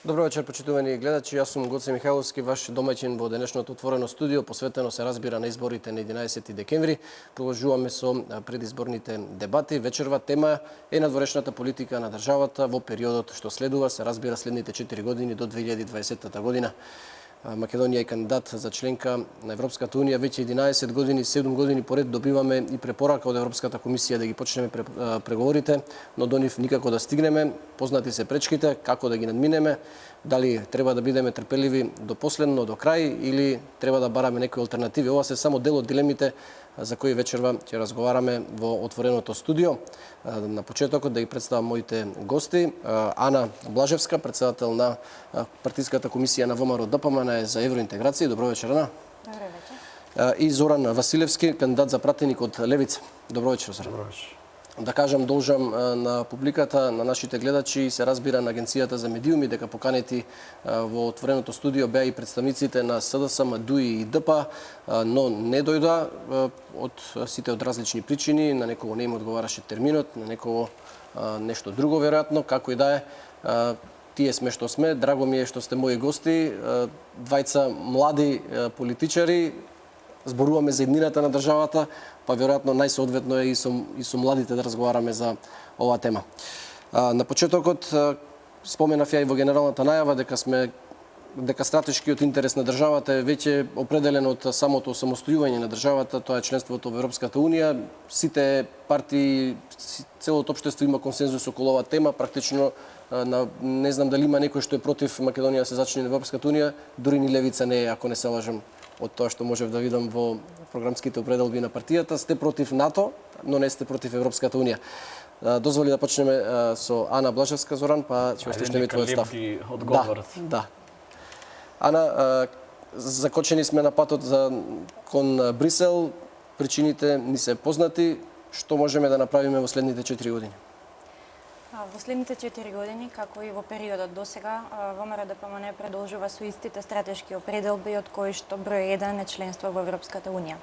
Добро вечер, почитувани гледачи. Јас сум Гоце Михајловски, ваш домаќин во денешното отворено студио, посветено се разбира на изборите на 11 декември. Продолжуваме со предизборните дебати. Вечерва тема е надворешната политика на државата во периодот што следува, се разбира следните 4 години до 2020 година. Македонија е кандидат за членка на Европската Унија веќе 11 години, 7 години поред добиваме и препорака од Европската комисија да ги почнеме преговорите, но до нив никако да стигнеме. Познати се пречките, како да ги надминеме, дали треба да бидеме трпеливи до последно, до крај, или треба да бараме некои алтернативи. Ова се само дел од дилемите за кои вечерва ќе разговараме во отвореното студио. На почетокот да ги представам моите гости. Ана Блажевска, председател на партиската комисија на ВМРО ДПМН за евроинтеграција. Добро вечер, Ана. Добро вечер. И Зоран Василевски, кандидат за пратеник од Левица. Добро вечер, Зоран. Добро вечер. Да кажам, должам на публиката, на нашите гледачи и се разбира на Агенцијата за медиуми дека поканети во отвореното студио беа и представниците на СДСМ, ДУИ и ДП, но не дојда од сите од различни причини. На некого не им одговараше терминот, на некого нешто друго веројатно, како и да е. Тие сме што сме. Драго ми е што сте мои гости, двајца млади политичари. Зборуваме за еднината на државата, па веројатно најсоодветно е и со младите да разговараме за оваа тема. На почетокот споменав ја и во генералната најава дека стратешкиот интерес на државата е веќе определен од самото самостојување на државата, тоа е членството во Европската Унија. Сите партии, целото општество има консензус околу оваа тема, практично не знам дали има некој што е против Македонија да се зачне на Европската Унија, дури ни Левица не е, ако не се лажам, од тоа што можев да видам во програмските определби на партијата. Сте против НАТО, но не сте против Европската Унија. Дозволи да почнеме со Ана Блажевска, Зоран, па ќе ослушнеме твојот став. Да. Ана, закочени сме на патот кон Брисел, причините ни се познати. Што можеме да направиме во следните 4 години? Во следните 4 години, како и во периодот досега, ВМРО ДПМН продолжува со истите стратешки определби од кои што број 1 е членство во Европската Унија.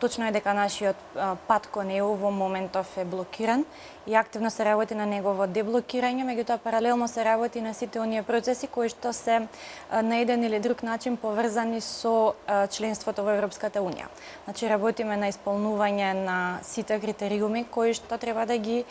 Точно е дека нашиот пат кон ЕУ во моментов е блокиран и активно се работи на негово деблокирање, меѓутоа паралелно се работи на сите оние процеси кои што се на еден или друг начин поврзани со членството во Европската Унија. Значи работиме на исполнување на сите критериуми кои што треба да ги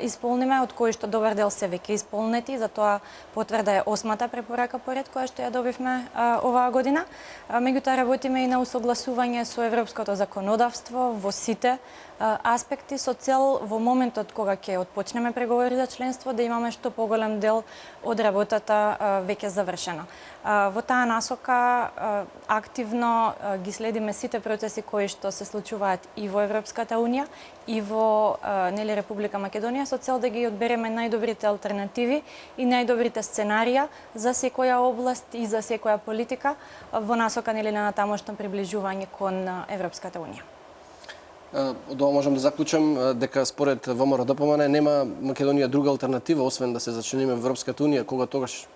исполниме, од кои што добар дел се веќе исполнети, затоа потврда е 8-та препорака поред која што ја добивме оваа година. Меѓутоа работиме и на усогласување со европското законодавство во сите аспекти со цел во моментот кога ќе отпочнеме преговори за членство да имаме што поголем дел од работата веќе завршена. Во таа насока активно ги следиме сите процеси кои што се случуваат и во Европската Унија и во Република Македонија со цел да ги одбереме најдобрите алтернативи и најдобрите сценарија за секоја област и за секоја политика во насока на тамошно приближување кон Европската Унија. Од ова можам да заклучам дека според ВМРО ДПМН нема Македонија друга алтернатива освен да се зачлениме во Европската Унија, кога тогаш?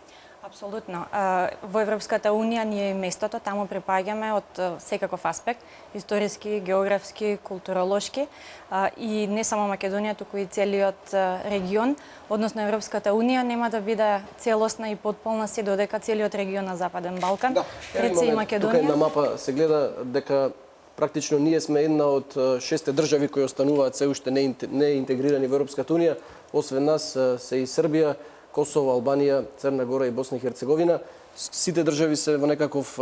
Апсолутно. Во Европската Унија ние и местото, таму припаѓаме од секаков аспект, историски, географски, културолошки и не само Македонија, туку и целиот регион, односно Европската Унија нема да биде целосна и потполна се додека целиот регион на Западен Балкан, пред се и Македонија. Тука на мапа се гледа дека практично ние сме една од 6 држави кои остануваат се уште не интегрирани во Европската Унија, освен нас се и Србија, Косово, Албанија, Црна Гора и Босна и Херцеговина. Сите држави се во некаков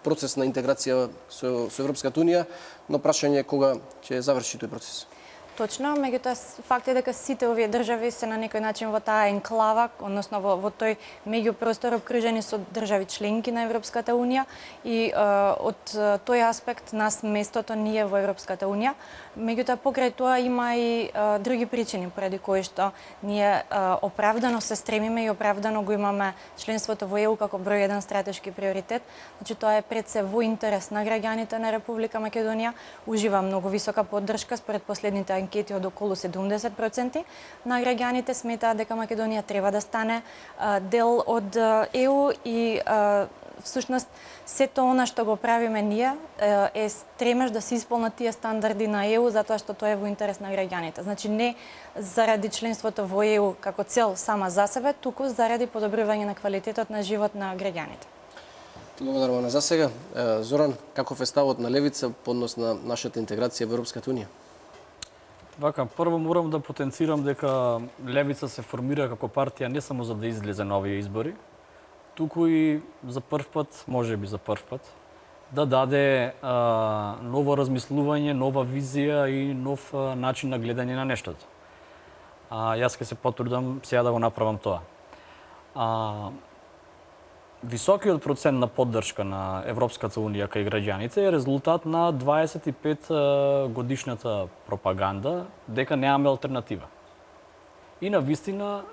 процес на интеграција со Европската Унија, но прашање е кога ќе заврши тој процес. Точно, меѓутоа факт е дека сите овие држави се на некој начин во таа енклава, односно во тој меѓупростор обкружени со држави членки на Европската Унија и од тој аспект нас местото ни е во Европската Унија. Меѓутоа покрај тоа има и други причини поради кои што ние оправдано се стремиме и оправдано го имаме членството во ЕУ како број 1 стратешки приоритет. Значи тоа е пред се во интерес на граѓаните на Република Македонија, ужива многу висока поддршка според последните анкети од околу 70% на граѓаните сметаат дека Македонија треба да стане дел од ЕУ и всушност сето она што го правиме ние е стремеж да се исполнат тие стандарди на ЕУ затоа што тоа е во интерес на граѓаните. Значи не заради членството во ЕУ како цел сама за себе, туку заради подобрување на квалитетот на живот на граѓаните. Благодарам за сега. Зоран, каков е ставот на левица по однос на нашата интеграција во Европската унија? Вака, прво морам да потенцирам дека левица се формира како партија не само за да излезе на овие избори, туку и за прв пат, можеби за прв пат, да даде ново размислување, нова визија и нов начин на гледање на нештото. Јас ќе се потрудам сега да го направам тоа. Високиот процент на поддршка на Европската унија кај граѓаните е резултат на 25 годишната пропаганда дека немаме алтернатива. И на вистина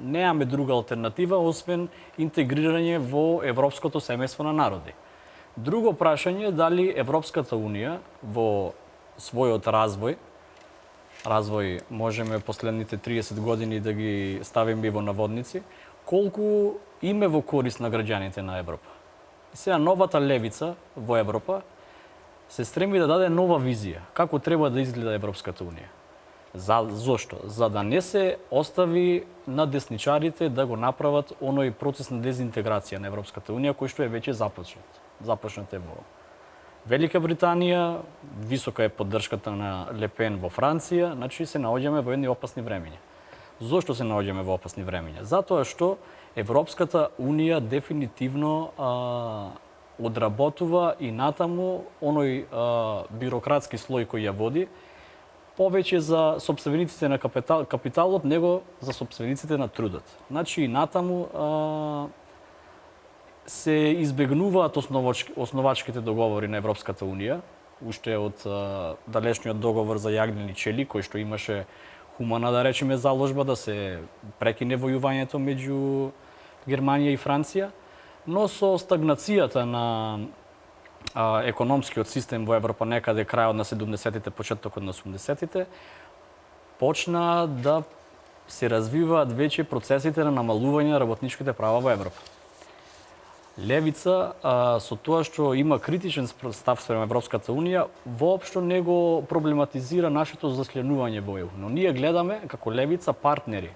немаме друга алтернатива освен интегрирање во европското семејство на народи. Друго прашање е дали Европската унија во својот развој можеме последните 30 години да ги ставиме во наводници, колку име во корист на граѓаните на Европа. И сега новата левица во Европа се стреми да даде нова визија како треба да изгледа Европската унија. Зошто? За да не се остави на десничарите да го направат оној процес на дезинтеграција на Европската унија кој што е веќе започнат. Започнат е во Велика Британија, висока е поддршката на Ле Пен во Франција, значи се наоѓаме во едни опасни времиња. Зошто се наоѓаме во опасни времиња? Затоа што Европската унија дефинитивно одработува и натаму оној бирократски слој кој ја води, повеќе за сопствениците на капиталот, него за сопствениците на трудот. Значи и натаму се избегнуваат основачките договори на Европската унија, уште од далечниот договор за јагнени чели, кој што имаше хумана, да речеме, заложба да се прекине војувањето меѓу Германија и Франција, но со стагнацијата на економскиот систем во Европа некаде крајот на 70-тите, почетокот на 80-тите, почна да се развиваат веќе процесите на намалување на работничките права во Европа. Левица, со тоа што има критичен став спрема Европската унија, воопшто не го проблематизира нашето засленување во ЕУ. Но ние гледаме како левица партнери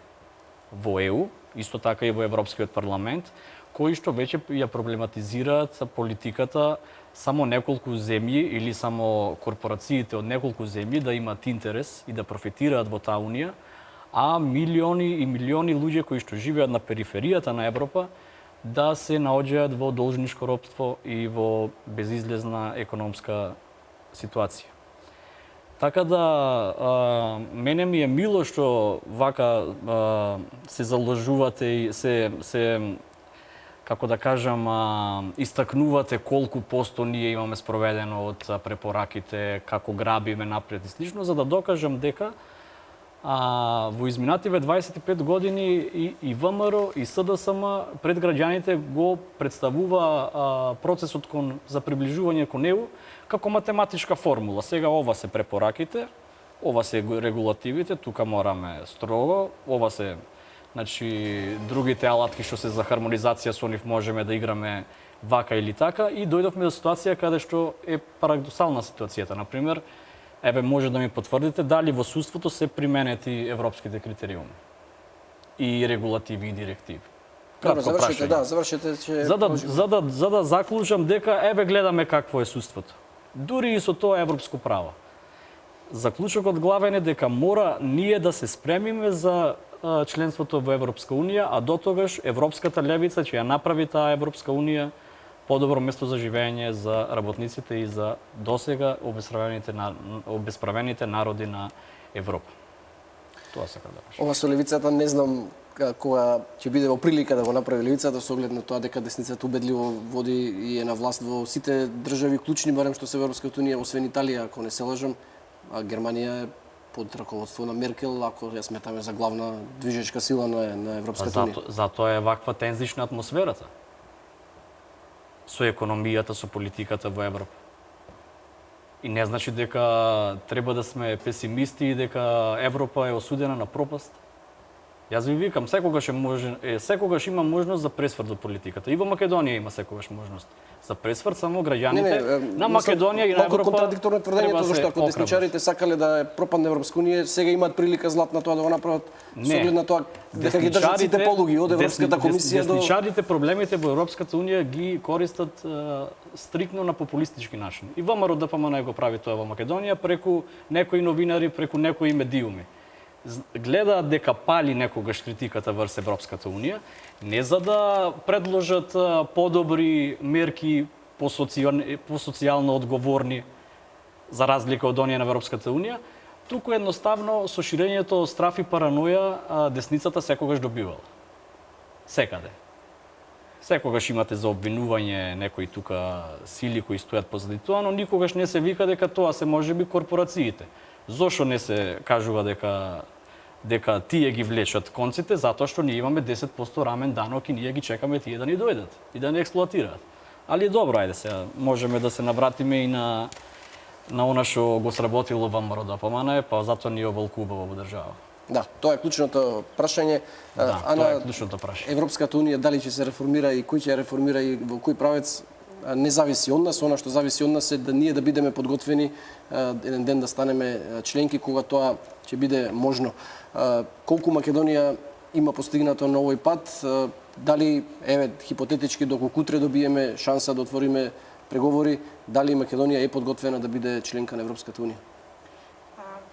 во ЕУ, исто така и во Европскиот парламент, кои што веќе ја проблематизираат политиката само неколку земји или само корпорациите од неколку земји да имаат интерес и да профитираат во таа унија, а милиони и милиони луѓе кои што живеат на периферијата на Европа да се наоѓаат во должничко ропство и во безизлезна економска ситуација. Така да, мене ми е мило што вака се заложувате и се како да кажам, истакнувате колку посто ние имаме спроведено од препораките, како грабиме напред и слично, за да докажам дека во изминативе 25 години и ВМРО и СДСМ пред граѓаните го представува процесот за приближување кон ЕУ како математичка формула. Сега ова се препораките, ова се регулативите, тука мораме строго, ова се другите алатки што се за хармонизација со нив можеме да играме вака или така и дојдовме до ситуација каде што е парадоксална ситуацијата. Например, може да ми потврдите дали во судството се применети европските критериуми и регулативи и директиви. Завршете, за да заклучам дека гледаме какво е судството. Дури и со тоа европско право. Заклучокот главен е дека мора ние да се спремиме за членството во Европска унија, а до тогаш европската левица ќе ја направи таа Европска унија подобро место за живење за работниците и за досега обесправените народи на Европа. Тоа сакам да кажам. Ова со левицата не знам кога ќе биде во прилика да го направи левицата со оглед на тоа дека десницата убедливо води и е на власт во сите држави клучни, барем што се во Европската унија, освен Италија, ако не се лажам, а Германија е под раководство на Меркел, ако ја сметаме за главна движечка сила на Европската унија. Затоа е ваква тензична атмосферата со економијата, со политиката во Европа. И не значи дека треба да сме песимисти и дека Европа е осудена на пропаст. Јас ви викам, секогаш има можност за пресврт во политиката. И во Македонија има секогаш можност за пресврт, само граѓаните на Македонија и на Европа. Малку контрадикторно тврдењето, зашто ако десничарите сакале да пропадне Европска унија, сега имаат прилика златна тоа да го направат со оглед на тоа дека ги држат сите полуги од Европската комисија до десничарите проблемите во Европската унија ги користат стрикно на популистички начин. И ВМРО ДПМН го прави тоа во Македонија преку некои новинари, преку некои медиуми. Гледаат дека пали некогаш критиката врз Европската унија, не за да предложат подобри мерки по социјално одговорни за разлика од оние на Европската унија, туку едноставно со ширењето страф и параноја десницата секогаш добивала. Секаде. Секогаш имате за обвинување некои тука сили кои стојат позади тоа, но никогаш не се вика дека тоа се можеби корпорациите. Зошто не се кажува дека тие ги влечат конците, затоа што ние имаме 10% рамен данок и ние ги чекаме тие да ни дојдат и да не експлоатираат. Али добро, ајде сега, можеме да се навратиме и на она што го сработило ВМРО ДПМН, па затоа ни оволкува во држава. Да, тоа е клучното прашање. Да, тоа е клучното прашање. Европската унија дали ќе се реформира и кој ќе ја реформира и во кој правец не зависи од нас, она што зависи од нас е да ние да бидеме подготвени еден ден да станеме членки кога тоа ќе биде можно. Колку Македонија има постигнато на овој пат, дали еве хипотетички доколку утре добиеме шанса да отвориме преговори, дали Македонија е подготвена да биде членка на Европската унија?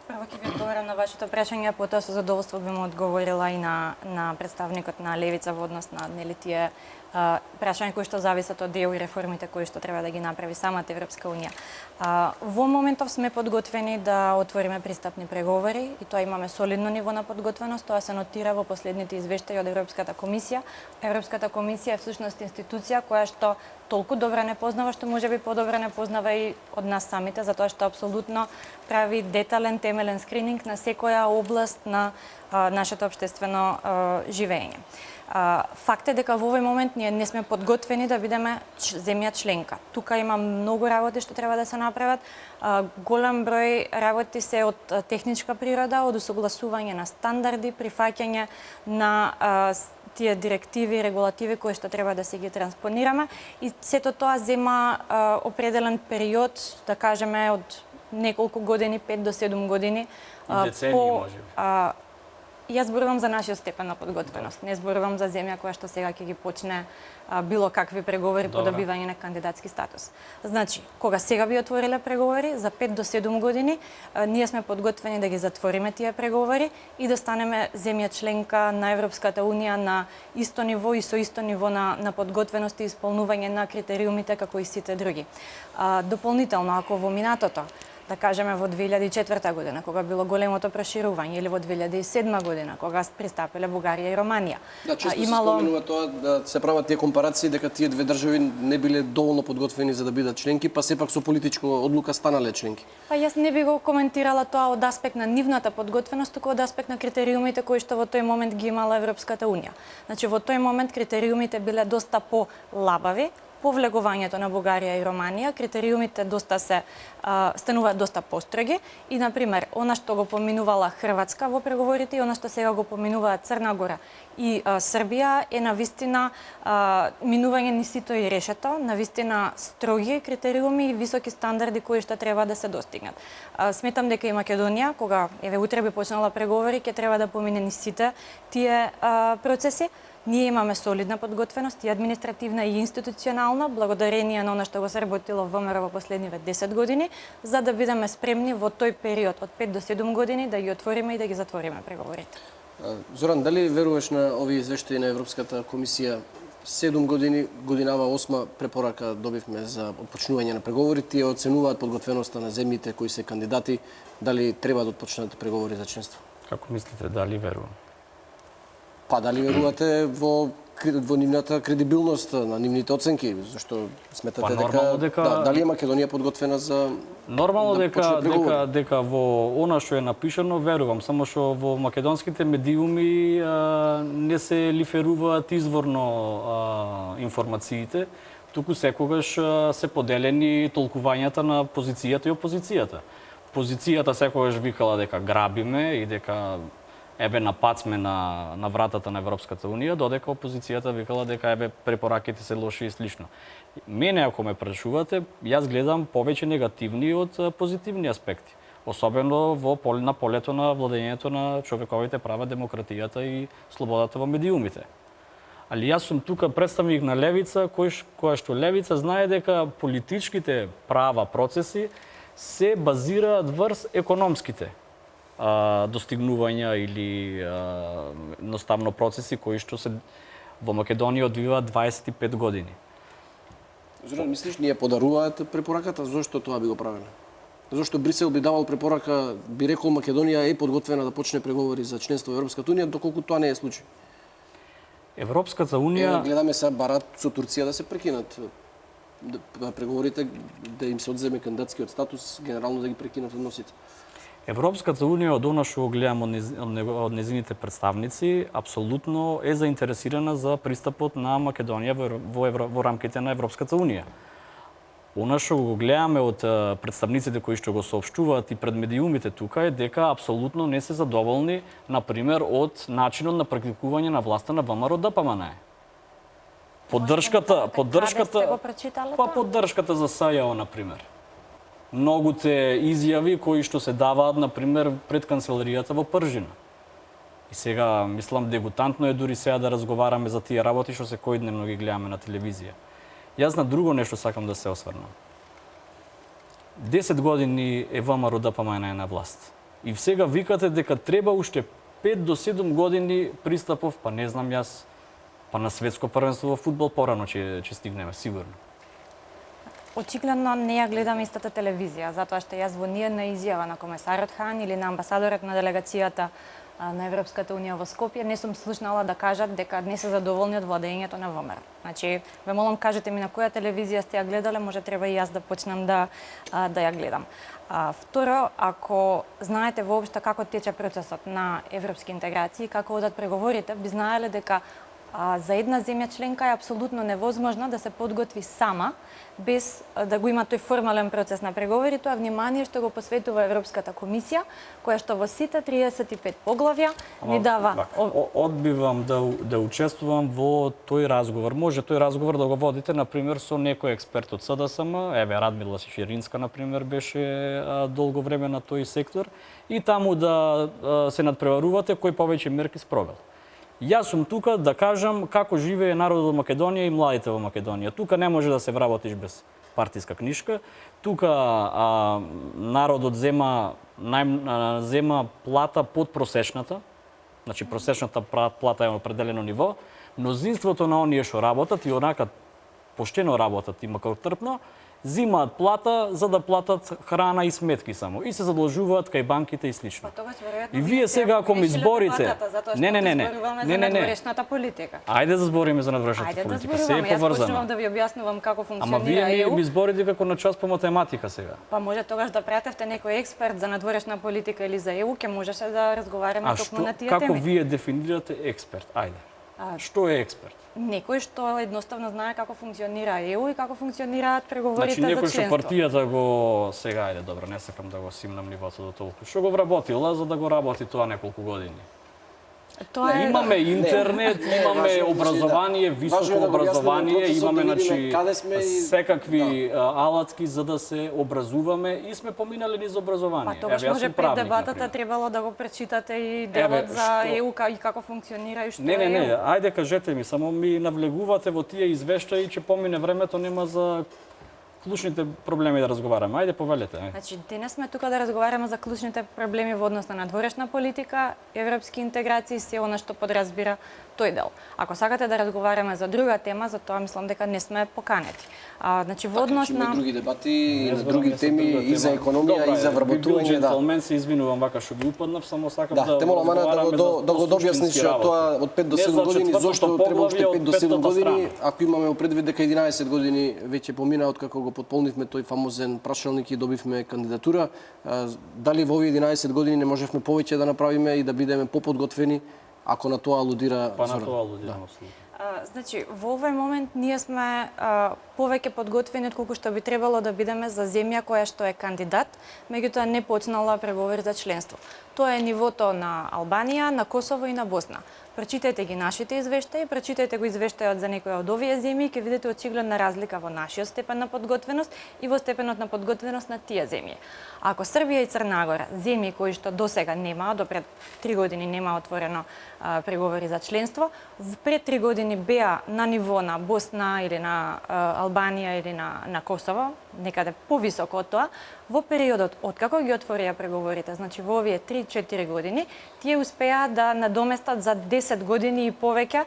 Прво ќе ви одговорам на вашето прашање, потоа со задоволство би му одговорила и на представникот на Левица во однос на тие прашања кои што зависат од ЕУ и реформите кои што треба да ги направи самата Европска унија. Во моментов сме подготвени да отвориме пристапни преговори и тоа имаме солидно ниво на подготвеност, тоа се нотира во последните извештаи од Европската комисија. Европската комисија е всушност институција која што толку добра не познава, што можеби подобро не познава и од нас самите, затоа што апсолутно прави детален, темелен скрининг на секоја област на нашето општествено живење. Факт е дека во овој момент ние не сме подготвени да бидеме земја членка. Тука има многу работи што треба да се направат. Голем број работи се од техничка природа, од усогласување на стандарди, прифаќање на тие директиви и регулативи кои што треба да се ги транспонираме и сето тоа зема определен период, да кажеме од неколку години, 5 до 7 години. Децении може. Јас зборувам за нашиот степен на подготвеност. Не зборувам за земја која што сега ќе ги почне било какви преговори по добивање на кандидатски статус. Значи, кога сега би отвориле преговори, за 5 до 7 години, ние сме подготвени да ги затвориме тие преговори и да станеме земја членка на Европската унија на исто ниво и со исто ниво на подготвеност и исполнување на критериумите како и сите други. Дополнително, ако во минатото, да кажеме во 2004 година, кога било големото проширување, или во 2007 година, кога пристапиле Бугарија и Романија. Да, често се споменува тоа, да се прават тие компарации дека тие две држави не биле доволно подготвени за да бидат членки, па сепак со политичка одлука станале членки. Па јас не би го коментирала тоа од аспект на нивната подготвеност, туку од аспект на критериумите кои што во тој момент ги имала Европската унија. Значи во тој момент критериумите биле доста полабави. По влегувањето на Бугарија и Романија, критериумите доста се стануваат доста построги и, например, она што го поминувала Хрватска во преговорите и она што сега го поминуваат Црна Гора и Србија е навистина минување низ сито и решето, навистина строги критериуми и високи стандарди кои што треба да се достигнат. Сметам дека и Македонија, кога еве утре би почнала преговори, ќе треба да помине низ сите тие процеси. Ние имаме солидна подготвеност и административна и институционална, благодарение на она што го сработило ВМРО во последниве 10 години, за да бидеме спремни во тој период од 5 до 7 години да ги отвориме и да ги затвориме преговорите. Зоран, дали веруваш на овие извештаи на Европската комисија? 7 години, годинава 8 препорака добивме за отпочнување на преговори, тие оценуваат подготвеноста на земјите кои се кандидати, дали треба да отпочнат преговори за членство? Како мислите, дали верувам? Па дали верувате во нивната кредибилност, на нивните оценки, зашто сметате дека дали е Македонија подготвена за нормално дека во она што е напишано верувам, само што во македонските медиуми не се лиферуваат изворно информациите, туку секогаш се поделени толкувањата на позицијата и опозицијата. Позицијата секогаш викала дека грабиме и дека еве на пат сме на вратата на Европската унија, додека опозицијата викала дека еве препораките се лоши и слично. Мене ако ме прашувате, јас гледам повеќе негативни од позитивни аспекти, особено на полето на владењето на човековите права, демократијата и слободата во медиумите. Али јас сум тука представник на левица, која што левица знае дека политичките права, процеси се базираат врз економските достигнувања или едноставно процеси кои што се во Македонија одвиваат 25 години. Зоран, мислиш, ние подаруваат препораката? Зошто тоа би го правеле? Зошто Брисел би давал препорака, би рекол Македонија е подготвена да почне преговори за членство во Европската унија, доколку тоа не е случај? Европската унија... Гледаме сега барат со Турција да се прекинат преговорите, да им се одземе кандидатскиот статус, генерално да ги прекинат односите. Европската унија, од она што го гледам од незините представници, апсолутно е заинтересирана за пристапот на Македонија во рамките на Европската унија. Она што го гледаме од представниците кои што го соопштуваат и пред медиумите тука е дека апсолутно не се задоволни, например, од начинот на практикување на власта на ВМРО ДПМН. Поддршката за СЈО, например. Многуте изјави кои што се даваат, например, пред канцеларијата во Пржина. И сега, мислам, дегутантно е дури сега да разговараме за тие работи што секојдневно ги гледаме на телевизија. Јас на друго нешто сакам да се осврнам. 10 години е ВМРО ДПМН на власт. И сега викате дека треба уште 5 до 7 години пристапов, па не знам јас, па на светско првенство во фудбал порано ќе стигнеме, сигурно. Очигледно не ја гледам истата телевизија, затоа што јас во ниедна изјава на комесарот Хан или на амбасадорот на делегацијата на Европската унија во Скопје не сум слушнала да кажат дека не се задоволни од владењето на ВМРО. Значи, ве молам, кажете ми на која телевизија сте ја гледале, може треба и јас да почнам да ја гледам. Второ, ако знаете воопшто како тече процесот на европски интеграции, како одат преговорите, би знаеле дека за една земја членка е апсолутно невозможно да се подготви сама, без да го има тој формален процес на преговори, тоа внимание што го посветува Европската комисија, која што во сите 35 поглавја ни дава... Одбивам да учествувам во тој разговор. Може тој разговор да го водите, например, со некој експерт од СДСМ, еве Радмила Ширинска, например, беше долго време на тој сектор, и таму да се надпреварувате кој повеќе мерки спровел. Јас сум тука да кажам како живее народот во Македонија и младите во Македонија. Тука не може да се вработиш без партиска книшка. Тука народот зема плата под просечната. Значи просечната плата е определено ниво. Мнозинството на оние што работат и онака поштено работат и макар трпно, зимаат плата за да платат храна и сметки само и се задолжуваат кај банките и слично. И вие сега ако ми изборите, не. надворешната политика. Ајде да збориме за надворешната политика. Се е поврзано. Јас почнувам да ви објаснувам како функционира ама вие ми изборите како на час по математика сега. Па може тогаш да пратевте некој експерт за надворешна политика или за ЕУ, ќе можеше да разговараме токму на тие теми. Како вие дефинирате експерт? Ајде. Што е експерт? Некој што едноставно знае како функционира ЕУ и како функционираат преговорите за членство. Значи некој што партијата го сега, ајде добро, не сакам да го симнам нивото до толку. Што го вработила за да го работи тоа неколку години? Имаме интернет, имаме образование, високо образование, имаме секакви алатки за да се образуваме и сме поминали низ образование. Па тогаш може пред дебатата требало да го пречитате и делот за ЕУ и како функционира и што е ЕУ. Не, ајде кажете ми, само ми навлегувате во тие извештаи, че помине времето, нема за клучните проблеми да разговараме. Ајде повелете. Значи, денес сме тука да разговараме за клучните проблеми во однос на надворешна политика, европски интеграции, се она што подразбира тој дел. Ако сакате да разговараме за друга тема, за тоа мислам дека не сме поканети. Значи во однос на други дебати и на други теми и за економија и за вработување, да. Джентлмен се извинувам вака што ги упаднав, само сакам да те молам да го објасниш тоа од 5 до 7 години, зошто треба уште 5 до 7 години, ако имаме предвид дека 11 години веќе помина од како го потполнивме тој фамозен прашалник и добивме кандидатура, дали во овие 11 години не можевме повеќе да направиме и да бидеме поподготвени, ако на тоа алудира Зоран? Па на тоа алудирам, апсолутно. Значи, во овој момент ние сме повеќе подготвени отколку што би требало да бидеме за земја која што е кандидат, меѓутоа не почнала преговори за членство. Тоа е нивото на Албанија, на Косово и на Босна. Прочитајте ги нашите извештаи, прочитајте го извештајот за некои од овие земји и ќе видите очигледна разлика во нашиот степен на подготвеност и во степенот на подготвеност на тие земји. Ако Србија и Црна Гора, земји кои што досега немаа, до пред 3 години нема отворено преговори за членство, пред 3 години беа на ниво на Босна или на Албанија или на Косово, некаде повисоко од тоа, во периодот откако ги отворија преговорите, значи во овие 3-4 години, тие успеа да надоместат за 10 години и повеќе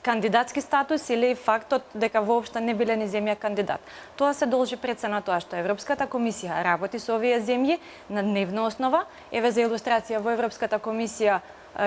кандидатски статус или фактот дека воопшто не биле ни земја кандидат. Тоа се должи пред се на тоа што Европската комисија работи со овие земји на дневна основа. Еве за илустрација, во Европската комисија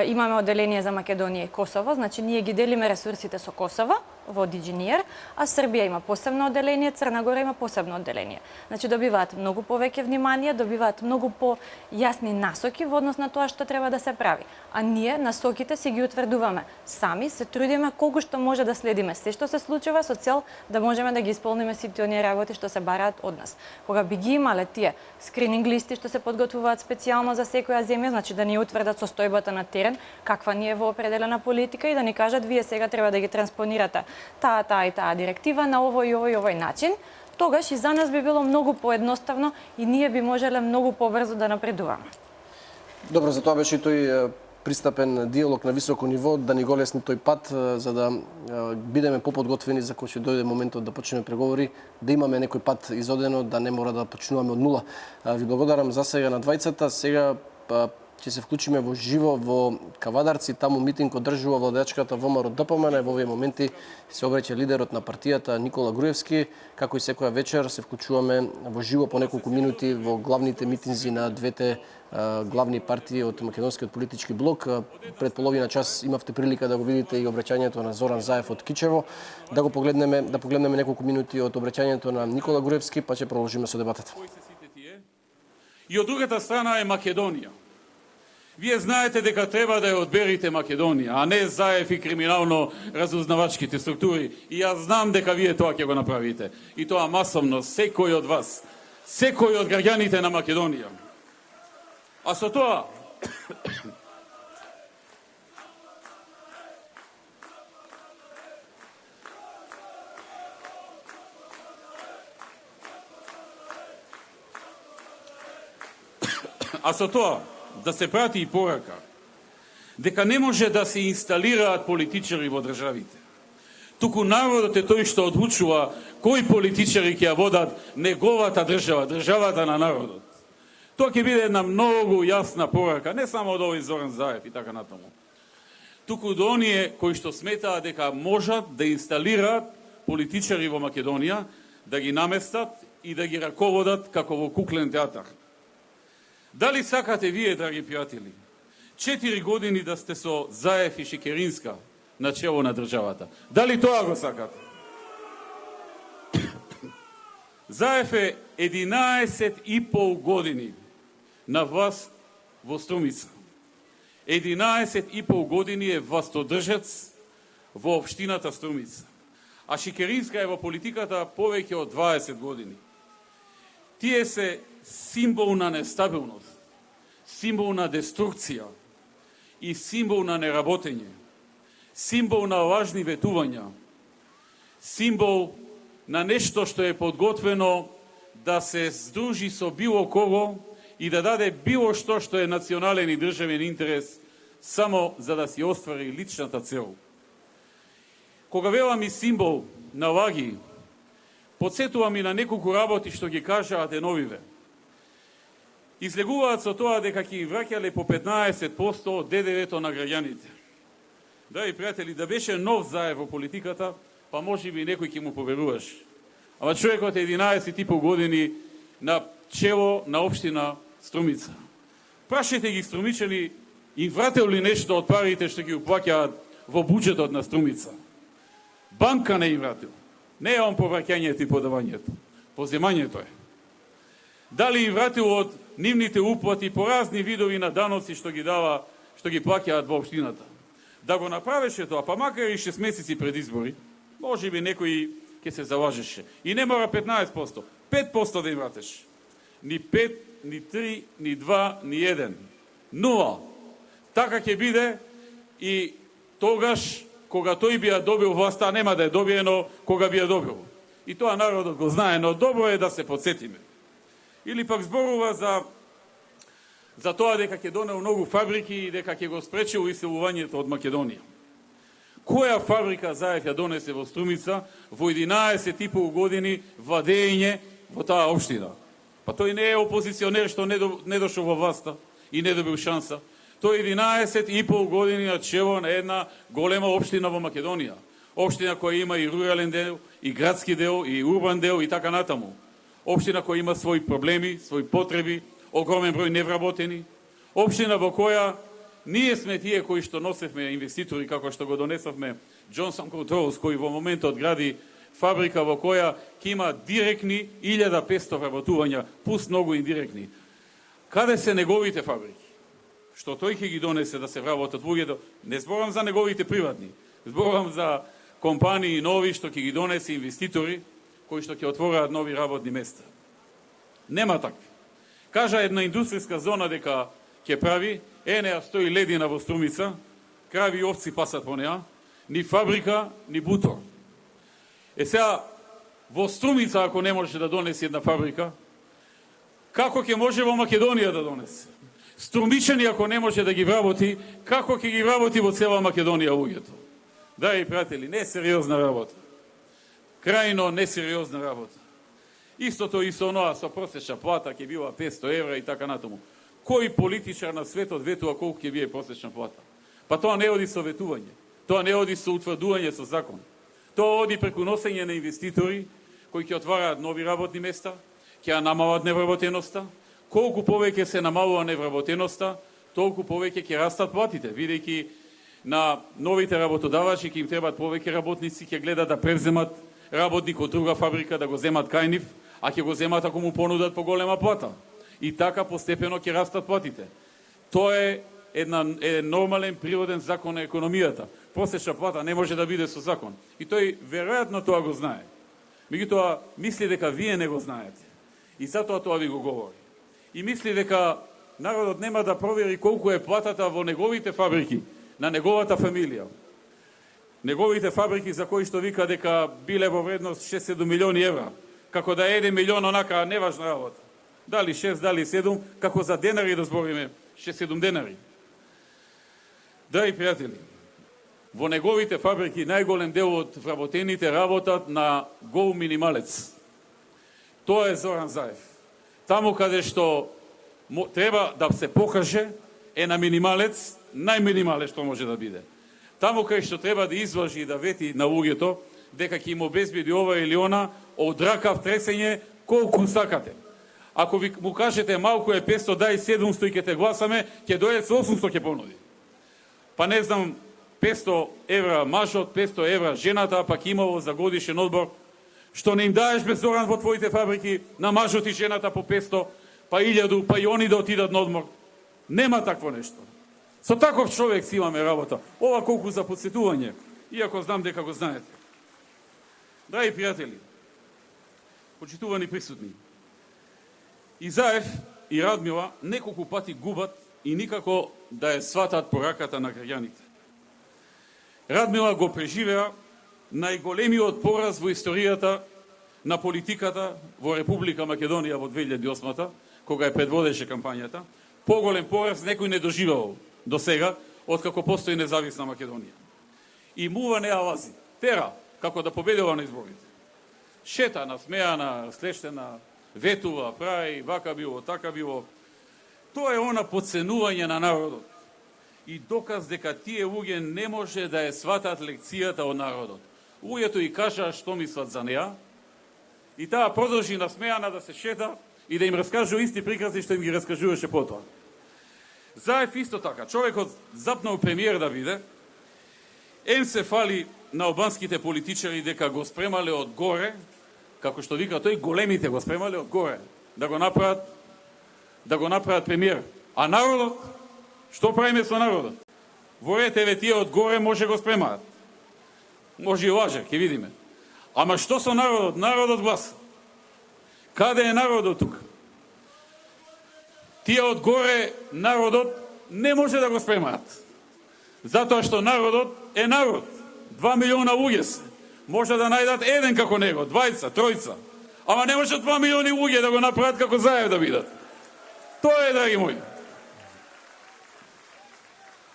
имаме одделение за Македонија и Косово, значи ние ги делиме ресурсите со Косово во Диџиниер, а Србија има посебно одделение, Црна Гора има посебно одделение. Значи добиваат многу повеќе внимание, добиваат многу појасни насоки во однос на тоа што треба да се прави. А ние насоките си ги утврдуваме сами, се трудиме колку што може да следиме се што се случува со цел да можеме да ги исполниме сите оние работи што се бараат од нас. Кога би ги имале тие скрининг листи што се подготвуваат специјално за секоја земја, значи да ни утврдат состојбата на терен, каква ни е во определена политика и да ни кажат вие сега треба да ги транспонирате таа и таа директива на овој начин, тогаш и за нас би било многу поедноставно и ние би можеле многу побрзо да напредуваме. Добро, за тоа беше и тој пристапен диалог на високо ниво, да ни го лесни тој пат, за да бидеме поподготвени за кој ќе дојде моментот да почнеме преговори, да имаме некој пат изодено, да не мора да почнуваме од нула. Ви благодарам за сега на двајцата. Сега ќе се вклучиме во живо во Кавадарци, таму митинг одржува владеачката ВМРО ДПМН. Во овие моменти се обраќа лидерот на партијата Никола Груевски. Како и секоја вечер се вклучуваме во живо по неколку минути во главните митинзи на двете главни партии од македонскиот политички блок. Пред половина час имавте прилика да го видите и обраќањето на Зоран Заев од Кичево. Да погледнеме неколку минути од обраќањето на Никола Груевски, па ќе продолжиме со дебатата. И од другата страна е Македонија. Вие знаете дека треба да ја одберите Македонија, а не Заев и криминално разузнавачките структури. И јас знам дека вие тоа ќе го направите. И тоа масовно, секој од вас, секој од граѓаните на Македонија. А со тоа, да се прати и порака дека не може да се инсталираат политичари во државите. Туку народот е тој што одлучува кои политичари ќе ја водат неговата држава, државата на народот. Тоа ќе биде една многу јасна порака, не само од овој Зоран Заев и така натаму. Туку до оние кои што сметаат дека можат да инсталираат политичари во Македонија, да ги наместат и да ги раководат како во куклен театар. Дали сакате вие, драги пријатели, 4 години да сте со Заев и Шекеринска на чело на државата? Дали тоа го сакате? Заев е 11,5 години на власт во Струмица. 11,5 години е властодржец во општината Струмица. А Шекеринска е во политиката повеќе од 20 години. Тие се символ на нестабилност, символ на деструкција и символ на неработење, символ на лажни ветувања, символ на нешто што е подготвено да се здружи со било кого и да даде било што е национален и државен интерес само за да си оствари личната цел. Кога велам и символ на лаги, подсетувам и на неколку работи што ги кажаат еновиве. Излегуваат со тоа дека ќе враќале по 15% од ДДВ-то на граѓаните. Драги пријатели, да беше нов Заев во политиката, па може би некој ќе му поверуваш. Ама човекот е 11,5 години на чело на општина Струмица. Прашајте ги струмичани, им врател ли нешто од парите што ги уплаќаат во буџетот на Струмица? Банка не им вратил. Не е он по враќањето и подавањето, по земањето е. Дали им вратил од нивните уплати по разни видови на даноци што ги дава, што ги плаќаат во општината? да го направеше тоа, па макар и 6 месеци пред избори, може би некој ќе се залажеше. И не мора 15%, 5% да им вратеш. Ни 5, ни 3, ни 2, ни 1. 0. Така ќе биде и тогаш, кога тој би ја добил власта, нема да ја добие, но кога би ја добил. И тоа народот го знае, но добро е да се подсетиме. Или пак зборува за тоа дека ќе донел многу фабрики и дека ќе го спречил иселувањето од Македонија. Која фабрика Заев ја донесе во Струмица во 11,5 години владење во таа општина? Па тој не е опозиционер што не дошол во власта и не добил шанса. Тој 11,5 години на чело на една голема општина во Македонија. Општина која има и рурален дел, и градски дел, и урбан дел и така натаму. Општина која има своји проблеми, своји потреби, огромен број невработени. Општина во која ние сме тие кои што носевме инвеститори, како што го донесовме Johnson Controls, кој во моментот гради фабрика во која ќе има директни 1500 вработувања, плюс многу индиректни. Каде се неговите фабрики? Што тој ќе ги донесе да се вработат луѓето? Не зборам за неговите приватни, зборам за компании нови што ќе ги донесе инвеститори, кои што ќе отвораат нови работни места. Нема такви. Кажа една индустријска зона дека ќе прави, неа стои ледина во Струмица, крави и овци пасат по неа, ни фабрика, ни бутор. Сега, во Струмица, ако не може да донесе една фабрика, како ќе може во Македонија да донесе? Струмичани, ако не може да ги вработи, како ќе ги вработи во цела Македонија луѓето? Драги пријатели, не е сериозна работа. Крајно несериозна работа. Истото и со оноа, со просечна плата ќе била 500 евра и така натаму. Кој политичар на светот ветува колку ќе бие просечна плата? Па тоа не оди со ветување. Тоа не оди со утврдување со закон. Тоа оди преку носење на инвеститори кои ќе отвараат нови работни места, ќе ја намалат невработеноста. Колку повеќе се намалува невработеноста, толку повеќе ќе растат платите, бидејќи на новите работодавачи ќе им требаат повеќе работници, ќе гледат да превземат работник од друга фабрика, да го земат кај нив, а ќе го земат ако му понудат поголема плата. И така постепено ќе растат платите. Тоа е еден нормален природен закон на економијата. Просечна плата не може да биде со закон. И тој веројатно тоа го знае. Меѓутоа мисли дека вие не го знаете. И затоа тоа ви го говори. И мисли дека народот нема да провери колку е платата во неговите фабрики, на неговата фамилија. Неговите фабрики за кои што вика дека биле во вредност 6-7 милиони евра, како да е 1 милион онака неважна работа. Дали 6, дали 7, како за денари да збориме, 6-7 денари. Драги пријатели, во неговите фабрики најголем дел од вработените работат на гол минималец. Тоа е Зоран Заев. Таму каде што треба да се покаже е на минималец, најминималец што може да биде. Таму кај што треба да излажи и да вети на луѓето дека ќе им обезбеди ова или она, од ракав тресење колку сакате. Ако ви му кажете малку е 500, дај 700 и ќе те гласаме, ќе дојде со 800 ќе понуди. Па не знам, 500 евра мажот, 500 евра жената, пак имало за годишен одбор. Што не им даеш без Зоран во твоите фабрики, на мажот и жената по 500, па 1000, па и они да отидат на одмор. Нема такво нешто. Со таков човек си имаме работа. Ова колку за подсетување, иако знам дека го знаете. Драги пријатели, почитувани присутни, и Заев и Радмила неколку пати губат и никако да ја сватат пораката на граѓаните. Радмила го преживеа најголемиот пораз во историјата на политиката во Република Македонија во 2008-та, кога ја предводеше кампањата. Поголем пораз некој не доживеал до сега, откако постои независна Македонија. И мува не алази. Тера, како да победила на изборите. Шета, насмеана, слештена, ветува, прави, вака било, така било. Тоа е она подценување на народот. И доказ дека тие луѓе не може да ја сватат лекцијата од народот. Луѓето и кажа што мислат за неа, и таа продолжи насмеана да се шета и да им раскажува исти приказни што им ги раскажуваше потоа. Заев исто така, човекот запнал премиер да биде, се фали на албанските политичари дека го спремале од горе, како што вика тој, големите го спремале од горе, да го направат премиер. А народот, што правиме со народот? Во ред, еве тие од горе може го спремаат. Може и лаже, ќе видиме. Ама што со народот? Народот гласа. Каде е народот тука? Тие од горе народот не може да го спремаат. Затоа што народот е народ. 2 милиона луѓе се. Може да најдат еден како него, двајца, тројца. Ама не може 2 милиони луѓе да го направат како Заев да бидат. Тоа е, драги мои.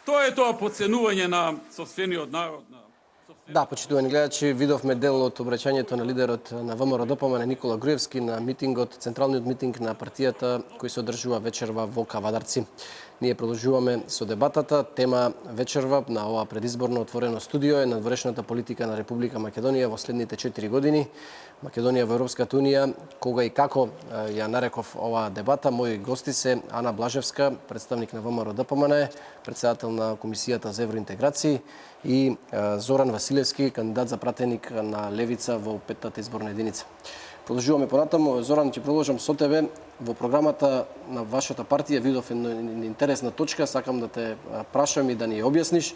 Тоа е тоа подценување на сопствениот народ. Да, почитувани гледачи, видовме дел од обраќањето на лидерот на ВМРО-ДПМН Никола Груевски на митингот, централниот митинг на партијата кој се одржува вечерва во Кавадарци. Ние продолжуваме со дебатата. Тема вечерва на ова предизборно отворено студио е надворешната политика на Република Македонија во следните 4 години. Македонија во Европската Унија, кога и како ја нареков оваа дебата. Мои гости се Ана Блажевска, представник на ВМРО-ДПМН, председател на Комисијата за евроинтеграции, и Зоран Василевски, кандидат за пратеник на Левица во 5-та изборна единица. Продолжуваме понатаму. Зоран, ќе продолжам со тебе. Во програмата на вашата партија видов една интересна точка, сакам да те прашам и да ни ја објасниш.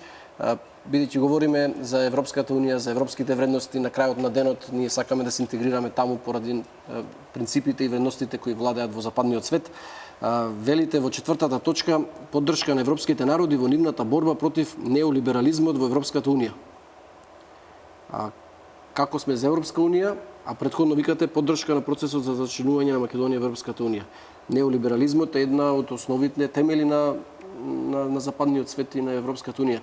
Бидејќи говориме за Европската Унија, за европските вредности, на крајот на денот ние сакаме да се интегрираме таму поради принципите и вредностите кои владеат во западниот свет. Велите во 4-та точка поддршка на европските народи во нивната борба против неолиберализмот во Европската Унија. Како сме за Европска Унија, а претходно викате поддршка на процесот за зачленување на Македонија во Европската Унија. Неолиберализмот е една од основните темели на западниот свет и на Европската Унија.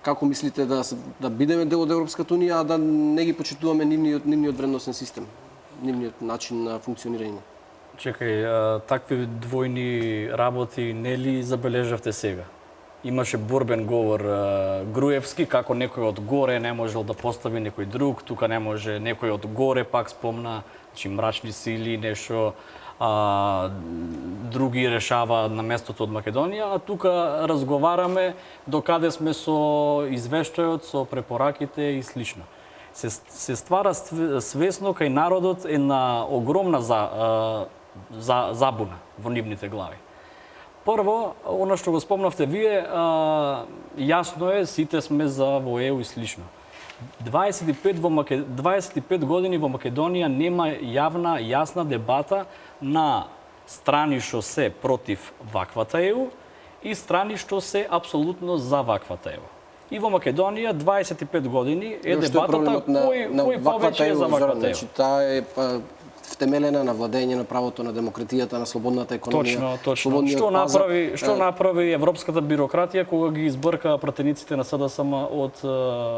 Како мислите да бидеме дел од Европската Унија, а да не ги почитуваме нивниот вредносен систем, нивниот начин на функционирање? Чекај, такви двојни работи не ли забележавте сега? Имаше борбен говор Груевски, како некој од горе не можел да постави некој друг, тука не може некој од горе, пак спомна, значи мрачни сили, нешто други решава на местото од Македонија, а тука разговараме докаде сме со извештајот, со препораките и слично. Се ствара свесно кај народот е на огромна забуна во нивните глави. Прво, оно што го спомнавте вие, јасно е, сите сме за во ЕУ и слично. 25 години во Македонија нема јавна, јасна дебата на страни што се против ваквата ЕУ и страни што се апсолутно за ваквата ЕУ. И во Македонија 25 години е дебатата кој повеќе е за ваквата ЕУ. Значи, таа е втемелена на владење на правото на демократијата, на слободната економија. Точно. Што направи европската бирократија кога ги избрка пратениците на СДСМ од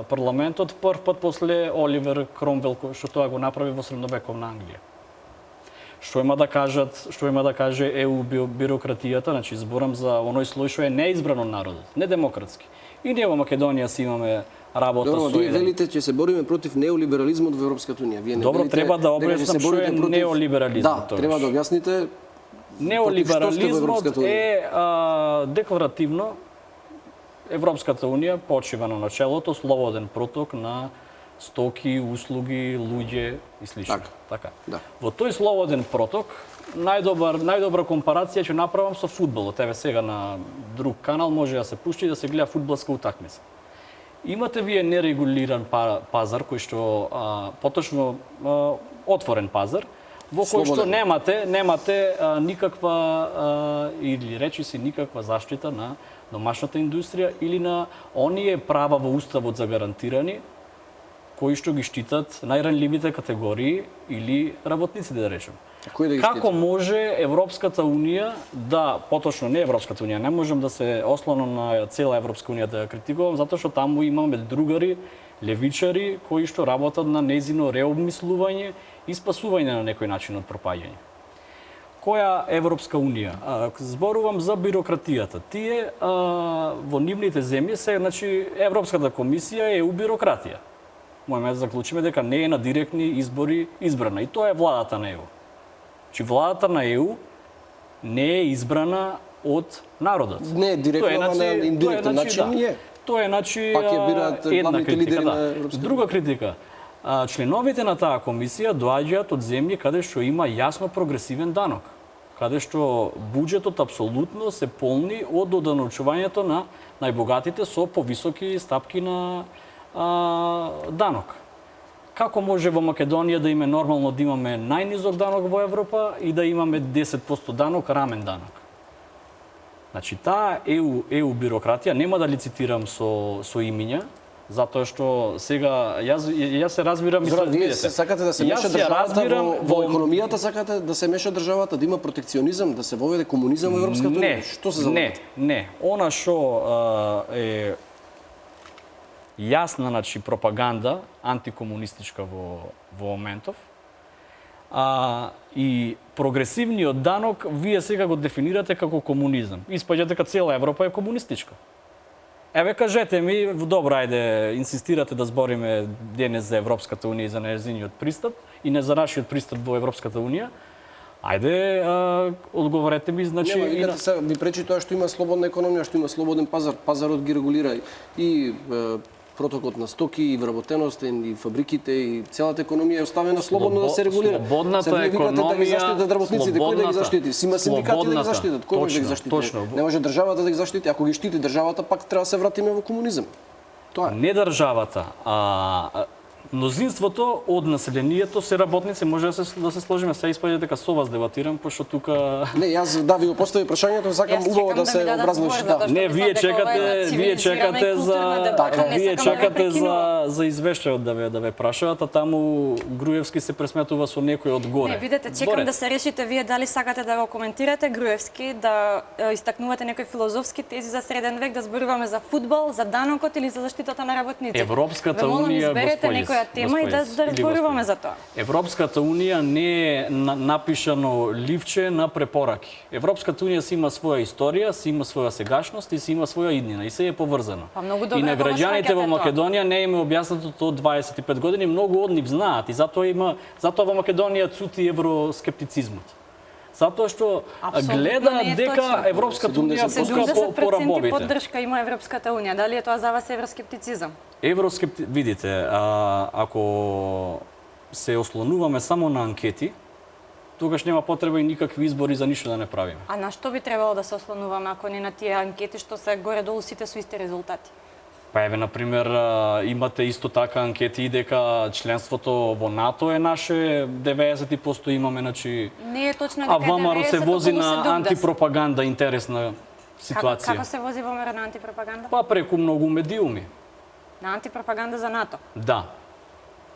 парламентот прв пат после Оливер Кромвел, што тоа го направи во средновековна Англија. Што има да каже ЕУ бирократијата, значи зборам за оној слој што е неизбран од народот, не демократски. И ние во Македонија си имаме работа со вие велите ќе се бориме против неолиберализмот во Европската Унија. Вие не Добро, треба да објаснам што е неолиберализмот. Да, треба да објасните. Неолиберализмот е декларативно Европската Унија почива на начелото слободен проток на стоки, услуги, луѓе и слично. Така. Да. Во тој слободен проток најдобра компарација ќе направам со фудбалот. Еве сега на друг канал може да се пушти да се гледа фудбалска утакмица. Имате вие нерегулиран пазар кој што поточно отворен пазар во кој што немате никаква или речиси никаква заштита на домашната индустрија или на оние права во уставот загарантирани кои што ги штитат најранливите категории или работниците, да речем. Како може Европската Унија да, поточно не Европската Унија, не можем да се ослонам на цела Европска Унија да ја критикувам, затоа што таму имаме другари, левичари, кои што работат на незино реобмислување и спасување на некој начин од пропаѓање. Која Европска Унија? Зборувам за бирократијата. Тие во нивните земји се, значи, Европската комисија е бирократија. Можеме да заклучиме дека не е на директни избори избрана. И тоа е владата на ЕУ. Че владата на ЕУ не е избрана од народот. Не е директно, ама на индиректен начин е. Тоа е, значи, пак ја бираат главните лидери на Европската. Друга критика. Членовите на таа комисија доаѓаат од земји каде што има јасно прогресивен данок. каде што буџетот апсолутно се полни од доданочувањето на најбогатите со повисоки стапки на данок. Како може во Македонија да име нормално да имаме најнизок данок во Европа и да имаме 10% данок, рамен данок? Значи, таа EU бирократија, нема да лицитирам со имиња, затоа што сега јас се разбирам и Зоран, вие сакате да се меша државата во економијата, сакате да се меша државата, да има протекционизам, да се воведе комунизам во Европската унија? Што се залагате? Не. Она што е јасна, значи, пропаганда антикомунистичка во моментов, и прогресивниот данок вие сега го дефинирате како комунизам. Испаѓа дека цела Европа е комунистичка. Еве, кажете ми, добро, ајде, инсистирате да збориме денес за Европската унија и за нејзиниот пристап и не за нашиот пристап во Европската унија. Ајде, одговорете ми, значи... Нема, викате се, ви пречи тоа што има слободна економија, што има слободен пазар. Пазарот ги регулира и протокот на стоки, и вработеност, и фабриките, и целата економија е оставена слободно да се регулира. Слободната економија, да ги заштитат работниците, кој да ги заштити? Има синдикати да ги заштитат, кој може да ги заштити? Точно. Не може државата да ги заштити, ако ги штити државата, пак треба да се вратиме во комунизам. Тоа е. Не државата, мнозинството од населението се работници, може да се сложиме. Сега испаѓа дека со вас дебатирам, пошто тука... Не, јас ви го постави прашањето, сакам убаво да се образложи. Не, вие чекате за извештајот да ве прашаат, а таму Груевски се пресметува со некој од горе. Не, видете, чекам да се решите вие дали сакате да го коментирате Груевски, да истакнувате некои филозофски тези за среден век, да зборуваме за фудбал, за данокот или за заштитата на работниците. Европската унија, господи, тема и да разборуваме за тоа. Европската унија не е напишано ливче на препораки. Европската унија си има своја историја, си има своја сегашност и си има своја иднина и се е поврзано. И на граѓаните во Македонија не им е објаснато тоа 25 години, многу од нив знаат и затоа во Македонија цути евроскептицизмот. Затоа што гледа дека Европската унија пуска по рабовите. 70% поддршка има Европската унија. Дали е тоа за вас евроскептицизам? Видите, ако се ослонуваме само на анкети, тогаш нема потреба и никакви избори за ништо да не правиме. А на што би требало да се ослонуваме ако не на тие анкети што се горе-долу сите со исти резултати? Па еве, например, имате исто така анкети дека членството во НАТО е наше, 90% имаме, значи... Не е точно дека 90%, а ВМРО се вози на антипропаганда, интересна ситуација. Како се вози ВМРО на антипропаганда? Па преку многу медиуми. На антипропаганда за НАТО? Да.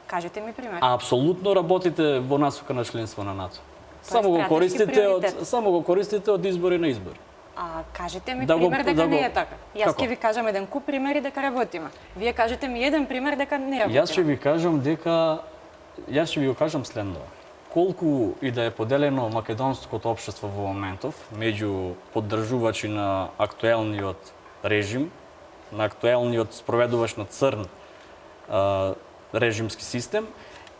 Кажете ми пример. Апсолутно работите во насока на членство на НАТО. Само го користите од избори на избори. А кажете ми пример дека не е така. Јас ќе ви кажам еден куп примери дека работиме. Вие кажете ми еден пример дека не работиме. Јас ќе ви го кажам следно. Колку и да е поделено македонското општество во моментов меѓу поддржувачи на актуелниот режим, на актуелниот спроведувач на црн режимски систем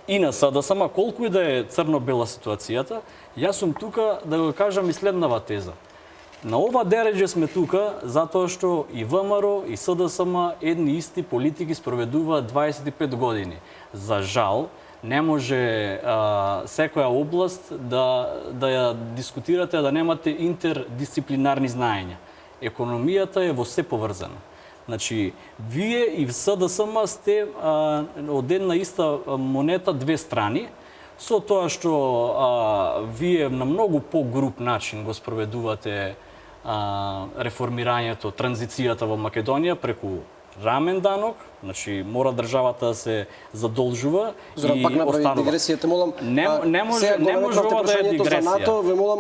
и на СДСМ, колку и да е црно-бела ситуацијата, јас сум тука да го кажам и следнава теза. На ова дередже сме тука затоа што и ВМРО и СДСМ едни исти политики спроведуваат 25 години. За жал, не може секоја област да ја дискутирате, да немате интердисциплинарни знаења. Економијата е во се поврзана. Значи, вие и в СДСМ сте од една иста монета две страни, со тоа што вие на многу по-груб начин го спроведувате реформирањето, транзицијата во Македонија преку рамен данок, значи мора државата да се задолжува и пак направи останува. Дигресијата, молам. Не може ова да е дигресија. За НАТО, ве молам,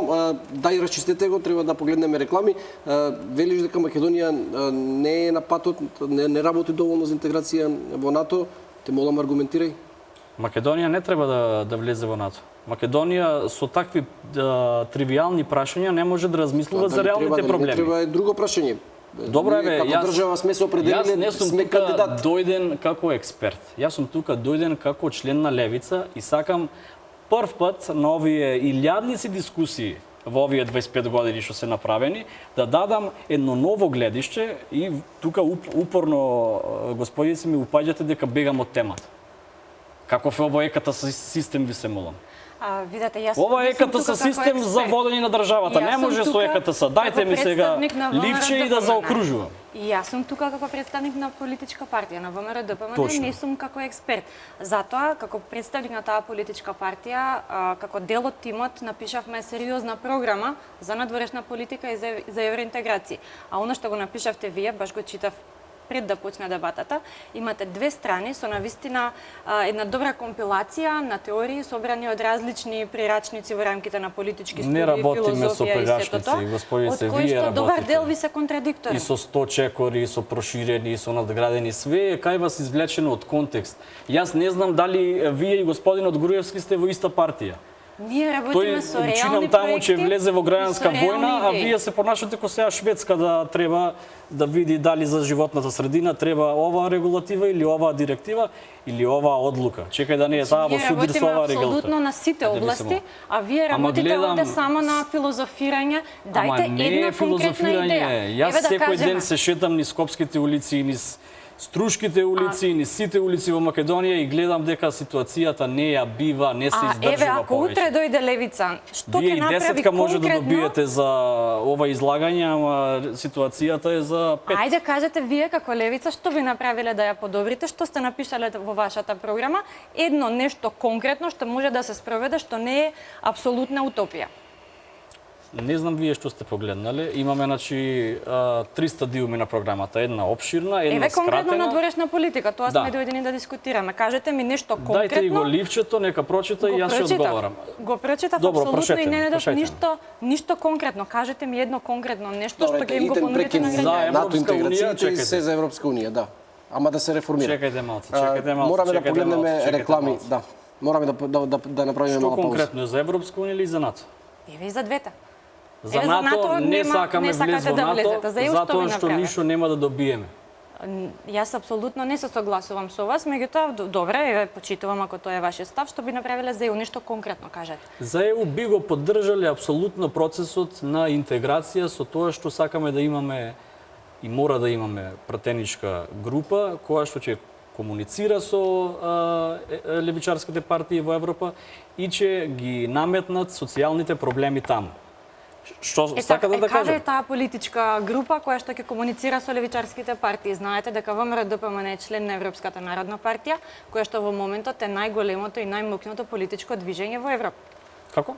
дај расчистете го, треба да погледнеме реклами. Велиш дека Македонија не е на патот, не работи доволно за интеграција во НАТО. Те молам, аргументирај. Македонија не треба да влезе во НАТО. Македонија со такви тривијални прашања не може да размислува за реалните проблеми. Не треба е друго прашање. Добро, еве, јас држава сме се определиле, јас не сум сме тука кандидат. дојден како експерт. Јас сум тука дојден како член на Левица и сакам прв пат на овие илјадници дискусии во овие 25 години што се направени, да дадам едно ново гледиште и тука упорно господици ми упаѓате дека бегам од темата. Каков е овој еката систем, ви се молам? Видете, јас Ова е не сум ЕКТС тука како систем за експерт. водење на државата. Јас Не сум може со тука ЕКТС. Дајте како ми сега представник на ВМРО ливче и да ДПМН. заокружувам. И јас сум тука како представник на политичка партија, на ВМРО ДПМН, Точно. не сум како експерт. Затоа, како представник на таа политичка партија, како дел од тимот, напишавме сериозна програма за надворешна политика и за евроинтеграција. А она што го напишавте вие, баш го читав пред да почне дебатата, имате две страни со навистина една добра компилација на теории собрани од различни прирачници во рамките на политички студии, Не работиме со филозофија и сето прирачници, тоа, господице, од кои вие што добар работите. дел ви се контрадикторни. И со 100 чекори, и со проширени, и со надградени, све е кај вас извлечено од контекст. Јас не знам дали вие и господинот Груевски сте во иста партија. Ние работиме со реални учинам таму проекти, че влезе во граѓанска со реални војна, а идеи. вие се понашате како сега Шведска да треба да види дали за животната средина треба оваа регулатива или оваа директива или оваа одлука. Чекај да не е таа во Ние судир со оваа работиме апсолутно регулатива. на сите области, а вие Ама работите гледам- овде само на филозофирање. Ама Дајте не една е конкретна филозофирање. идеја. Јас Еве да секој кажеме. ден се шетам низ Скопските улици и низ Струшките улици, низ сите улици во Македонија и гледам дека ситуацијата не ја бива, не се издржува Еве, ако повеќе. утре дојде левица, што Вие ќе и направи десетка може да конкретно? добиете за ова излагање, ама ситуацијата е за 5. Ајде кажете вие како левица што би направиле да ја подобрите, што сте напишале во вашата програма, едно нешто конкретно што може да се спроведе, што не е апсолутна утопија. Не знам вие што сте погледнале. Имаме, значи, 300 диуми на програмата. Една обширна, една Еве конкретно скратена. надворешна политика, тоа Да. сме дојдени да дискутираме. Кажете ми нешто конкретно. Дайте и го ливчето, нека прочита и јас ќе одговарам. Го прочитав Добро, апсолутно прошете и ме, не недов прошете ме. ништо конкретно. Кажете ми едно конкретно нешто Добре, што ќе им го иден понудите на прекин За граѓаните. НАТО Европска унија, интеграцијите и чекајте. се за Европска унија, да. Ама да се реформира. Чекајте малце, чекајте малце. Мораме да чекајте погледнеме малце, чекајте реклами, малце. да. Мораме да направиме Што мала пауза. конкретно, за Европска унија или за НАТО? Еве и за двете. За Еве, за НАТО НАТО не нема- сакаме не сакате влез во да НАТО, влезете. За ЕУ што затоа ви што направи? ништо нема да добиеме. Јас апсолутно не се согласувам со вас, меѓутоа добре, еве почитувам ако тоа е вашиот став, што би направиле за ЕУ, нешто конкретно кажете. За ЕУ би го поддржале апсолутно процесот на интеграција со тоа што сакаме да имаме и мора да имаме пратеничка група која што ќе комуницира со левичарските партии во Европа и ќе ги наметнат социјалните проблеми таму. Што сака да каде кажам? е таа политичка група која што ќе комуницира со левичарските партии? Знаете дека ВМРО ДПМН е член на Европската народна партија, која што во моментот е најголемото и најмокното политичко движење во Европа. Како?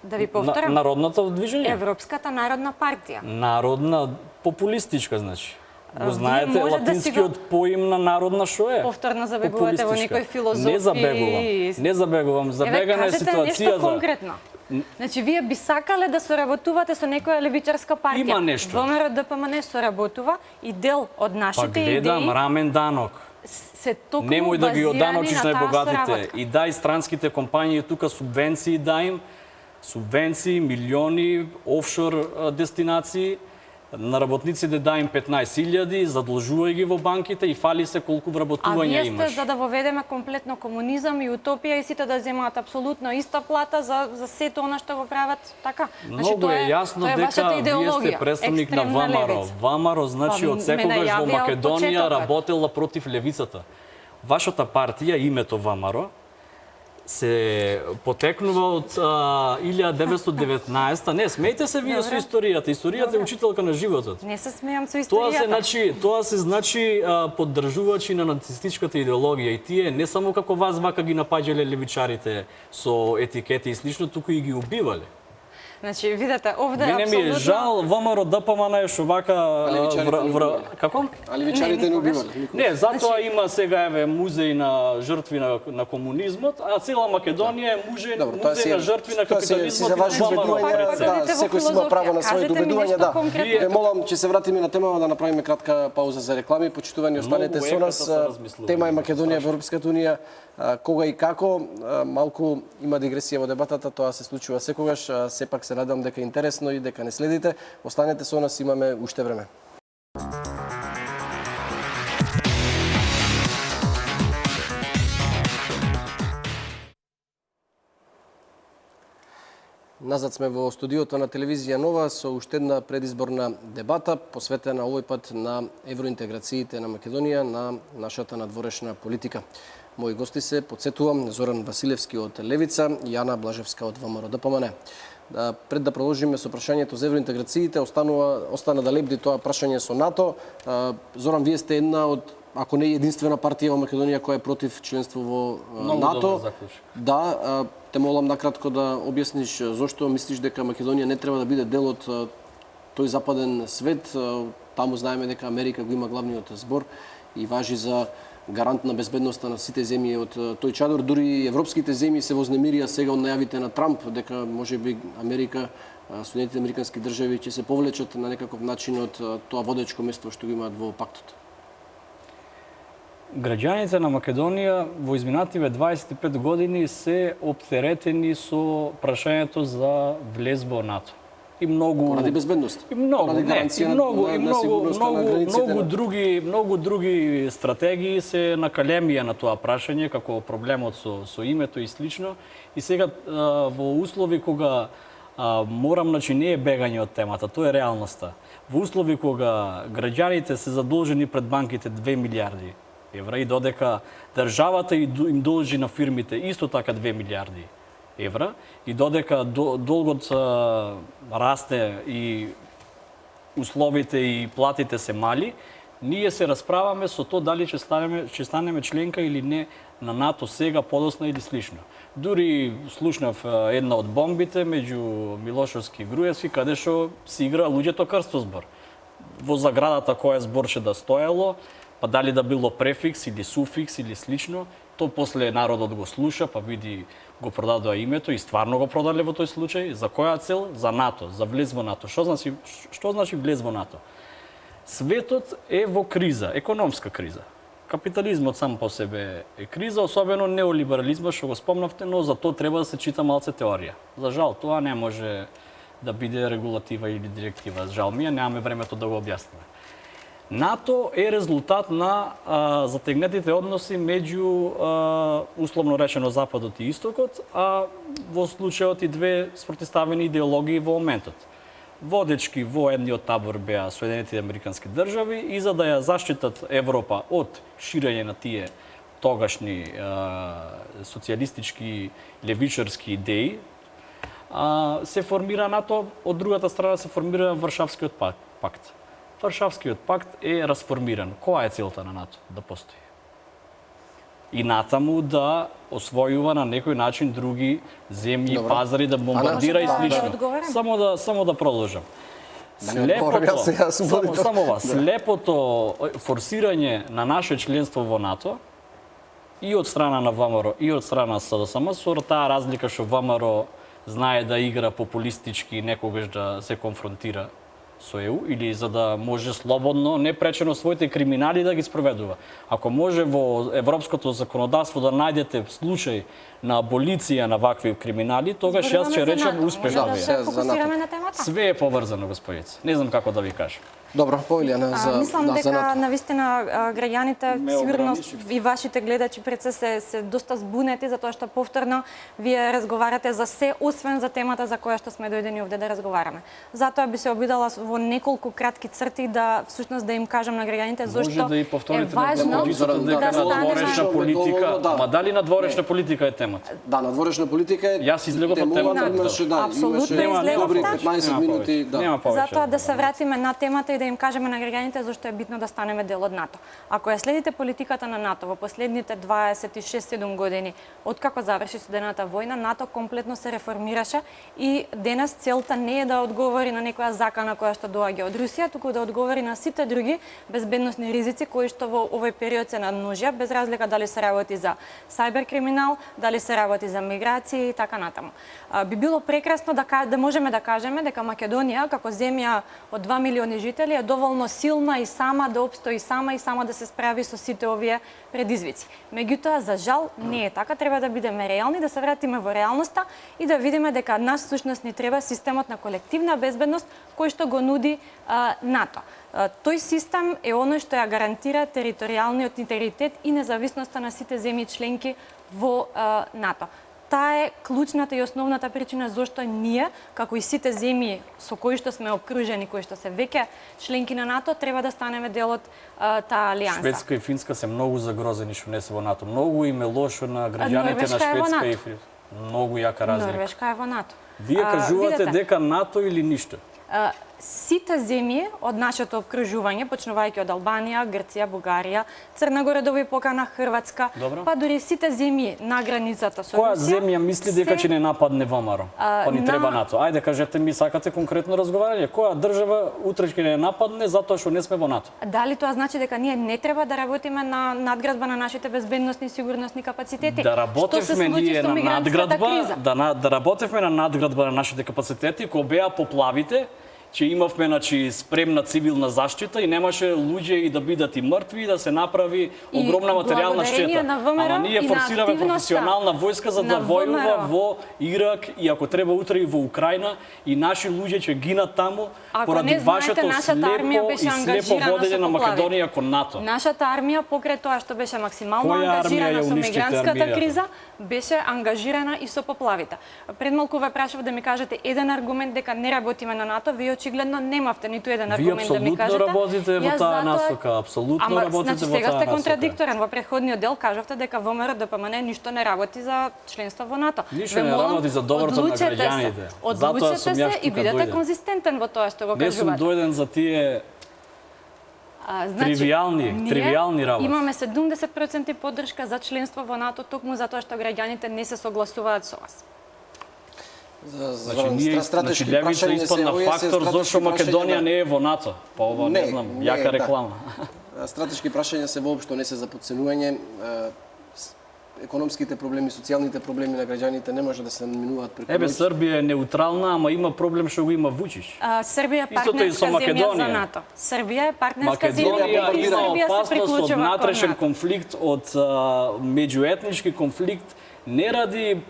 Да ви повторам. Народната движење? Европската народна партија. Народна популистичка, значи. Го Вие знаете, може да си го- латинскиот поим на народна шо е? Повторно забегувате во Популистичка. некои филозофии. Не забегувам. Не забегувам. Забегана е кажете нешто ситуацијата. конкретно. Значи, вие би сакале да соработувате со некоја левичарска партија. Има нешто. ВМРО ДПМН соработува и дел од Па нашите гледам идеи рамен данок. се токму Немој да ги базирани оданочиш на таа најбогатите. соработка. И дај странските компанији тука субвенции дај им. Субвенции, милиони, офшор дестинации. На работниците дај им 15.000, задолжувај ги во банките и фали се колку А вработувања вие сте имаш. за да воведеме комплетно комунизам и утопија и сите да земаат апсолутно иста плата за сето она што го прават така. Многу е јасно тоа е вашата дека вие идеологија, сте представник на екстремна ВМРО. левица. ВМРО, значи, Па, од ме секогаш во најавија од Македонија почетокот. работела против левицата. Вашата партија, името ВМРО, се потекнува од 1919. Не, смејте се вие со Добре. историјата. Историјата е учителка на животот. Не се смејам со Тоа се значи поддржувачи на нацистичката идеологија и тие не само како вас вака ги напаѓале левичарите со етикети и слично, туку и ги убивале. Значи, видете, овде Мене ми е апсолутно... жал ВМРО ДПМН е што вака левичарите не убивале. како? А левичарите не убивале. Не, затоа има сега еве музеј на жртви на комунизмот, а цела Македонија е Добро, тоа музеј на жртви на тоа си капитализмот за и ваши на ВМРО. убедувања, Кажете да, во секој си има право на филозофија. своите Кажете ми убедувања, нешто да. конкретно. Ве молам, ќе се вратиме на темава да направиме кратка пауза за реклами. Почитувани, останете Многу со ека нас. се размислуваме. Тема е Македонија во Европската унија. Кога и како, малку има дигресија во дебатата, тоа се случува секогаш. Сепак се надам дека е интересно и дека не следите. Останете со нас, имаме уште време. Назад сме во студиото на телевизија Нова со уште една предизборна дебата посветена овој пат на евроинтеграциите на Македонија, на нашата надворешна политика. Мои гости се, подсетувам, Зоран Василевски од Левица и Јана Блажевска од ВМРО ДПМН. Пред да продолжиме со прашањето за евроинтеграциите, остана да лебди тоа прашање со НАТО. Зоран, вие сте една од, ако не единствена партија во Македонија која е против членство во НАТО. Да, те молам накратко да објасниш зошто мислиш дека Македонија не треба да биде дел од тој западен свет. Таму знаеме дека Америка го има главниот збор и важи за гарант на безбедноста на сите земји од тој чадор. Дури европските земји се вознемирија сега од најавите на Трамп дека можеби Америка, Соединетите американски држави ќе се повлечат на некаков начин од тоа водечко место што го имаат во пактот. Граѓаните на Македонија во изминативе 25 години се оптеретени со прашањето за влез во НАТО. И многу поради безбедност. И многу, поради гаранција многу други стратегии се накалемија на тоа прашање како проблемот со името и слично. И сега во услови кога морам, значи не е бегање од темата, тоа е реалноста. Во услови кога граѓаните се задолжени пред банките 2 милиарди евра и додека државата им должи на фирмите исто така 2 милиарди евра и додека долгот расте и условите и платите се мали, ние се расправаме со тоа дали ќе станеме членка или не на НАТО сега, подосна или слично. Дури слушнав една од бомбите меѓу Милошевски и Груевски, каде што си игра луѓето крстозбор. Во заградата која зборче да стоело, па дали да било префикс или суфикс или слично, то после народот го слуша, па види го продадоа името и стварно го продале во тој случај. За која цел? За НАТО, за влез во НАТО. Што значи влез во НАТО? Светот е во криза, економска криза. Капитализмот сам по себе е криза, особено неолиберализмот што го спомнавте, но за тоа треба да се чита малце теорија. За жал, тоа не може да биде регулатива или директива. Жал ми, немаме времето да го објасниме. НАТО е резултат на затегнатите односи меѓу условно речено Западот и Истокот, а во случајот и две спротивставени идеологии во моментот. Водечки во едниот табор беа Соединетите американски држави и за да ја заштитат Европа од ширење на тие тогашни социјалистички левичарски идеи, се формира НАТО, од другата страна се формира Варшавскиот пакт. Варшавскиот пакт е расформиран. Која е целта на НАТО? Да постои. И натаму да освојува на некој начин други земји, пазари, да бомбардира и слично. Само да продолжам. Слепото форсирање на наше членство во НАТО и од страна на ВМРО и од страна на СДСМ, со таа разлика што ВМРО знае да игра популистички и некогаш да се конфронтира со ЕУ, или за да може слободно, непречено своите криминали да ги спроведува. Ако може во европското законодавство да најдете случај на аболиција на вакви криминали, тогаш јас ќе речам успешно. Све е поврзано, господице. Не знам како да ви кажам. Добро, Илјана, за мислам дека навистина граѓаните, сигурно и вашите гледачи пред се доста збунети затоа што повторно вие разговарате за се освен за темата за која што сме дојдени овде да разговараме. Затоа би се обидала во неколку кратки црти да всушност да им кажам на граѓаните зошто да е важно да надворешна политика. Ама дали надворешна политика е темата? Да, надворешна политика е. Јас излегов од темата. Апсолутно излегов. Добри 15 минути, да. Затоа да се вратиме на темата и да им кажеме на граѓаните зашто е битно да станеме дел од НАТО. Ако ја следите политиката на НАТО во последните 26-7 години, откако заврши студената војна, НАТО комплетно се реформираше и денес целта не е да одговори на некоја закана која што доаѓа од Русија, туку да одговори на сите други безбедносни ризици кои што во овој период се надмножија, без разлика дали се работи за сајбер криминал, дали се работи за миграција и така натаму. Би било прекрасно да можеме да кажеме дека Македонија како земја од 2 милиони жители е доволно силна и сама да обстои сама и сама да се справи со сите овие предизвици. Меѓутоа, за жал, не е така. Треба да бидеме реални, да се вратиме во реалноста и да видиме дека нас всушност ни треба системот на колективна безбедност кој што го нуди НАТО. Тој систем е оној што ја гарантира територијалниот интегритет и независноста на сите земји членки во НАТО. таа е клучната и основната причина зошто ние, како и сите земји со кои што сме обкружени, кои што се веќе членки на НАТО, треба да станеме дел од таа алијанса. Шведска и Финска се многу загрозени што не се во НАТО. Многу им е лошо на граѓаните на Шведска и Финска. Многу јака разлика. Норвешка е во НАТО. Вие кажувате дека НАТО или ништо? Сите земји од нашето обкружување, почнувајќи од Албанија, Грција, Бугарија, Црна Гора, да ви покана Хрватска, па дури сите земји на границата со Која Русија. земја мисли дека ќе не нападне ВМРО? Па ни треба НАТО. Ајде кажете ми, сакате конкретно разговарање. Која држава утре ќе не нападне затоа што не сме во НАТО? Дали тоа значи дека ние не треба да работиме на надградба на нашите безбедносни и сигурnosни капацитети? Да работевме ние на надградба, криза? да работевме на надградба на нашите капацитети, кога беа поплавите, че имавме спремна цивилна заштита и немаше луѓе и да бидат и мртви и да се направи огромна материјална штета. Ама ние форсираме професионална војска за да војува во Ирак и ако треба утре и во Украина и наши луѓе ќе гинат таму поради вашето слепо и слепо водење на Македонија кон НАТО. Нашата армија покрај тоа што беше максимално ангажирана со мигрантската криза, беше ангажирана и со поплавите. Пред малку ве прашав да ми кажете еден аргумент дека не работиме на НАТО, вие очигледно немавте ниту еден аргумент да ми кажете. Вие апсолутно работите во таа насока, апсолутно работите во таа насока. Сега сте контрадикторен. Во претходниот дел кажавте дека ВМРО ДПМН ништо не работи за членство во НАТО. Ништо не работи за доброто на граѓаните. Одлучете се и бидете конзистентен во тоа што го кажувате. Не сум дојден за тие тривијални работи. Имаме 70% поддршка за членство во НАТО токму затоа што граѓаните не се согласуваат со вас. Значи левица испадна фактор зашто Македонија не е во НАТО. Па ова не знам, јака реклама. Стратешки прашања се воопшто не се за подценување. Економските проблеми, социјалните проблеми на граѓаните не може да се наминуваат преку ноќ. Србија е неутрална, ама има проблем што го има Вучич. Србија е партнерска земја за НАТО. Србија е партнерска земја и Србија има опасност од натрешен конфликт, од меѓуетнички конфликт, не ради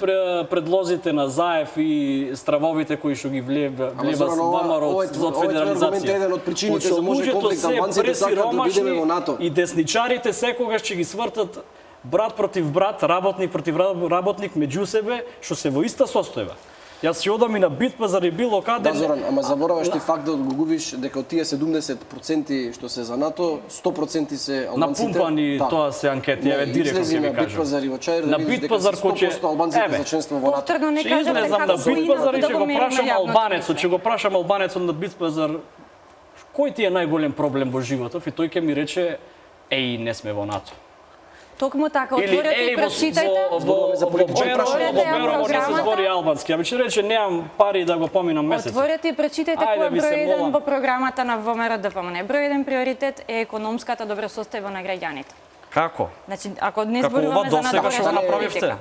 предлозите на Заев и стравовите кои што ги влева ВМРО од федерализација. Еден од причините за може конфликт, албанците сакаат да бидеме во НАТО. И десничарите секогаш ќе ги свртат брат против брат, работник против работник меѓу себе, што се во иста состојба. Јас ќе одам и на Битпазар и било каде. Да, Зоран, ама забораваш ти факт да го губиш дека од тие 70% што се за НАТО, 100% се албанците. Напумпани, тоа се анкети, еве директно ќе ви кажам. На Битпазар и во Чаир, на Битпазар кој ќе 100% албанците за членство во НАТО. Ќе излезам на Битпазар и ќе го прашам албанецот, ќе го прашам албанецот на Битпазар кој ти е најголем проблем во животот и тој ќе ми рече еј, не сме во НАТО. Токму така, отворете и прочитајте. Во Берово не се збори албански, ами ќе рече немам пари да го поминам месец. Отворете и прочитајте кој е број 1 во програмата на ВМРО ДПМН. Број 1 приоритет е економската добросостојба на граѓаните. Како? Значи, ако не зборуваме за надворешна политика.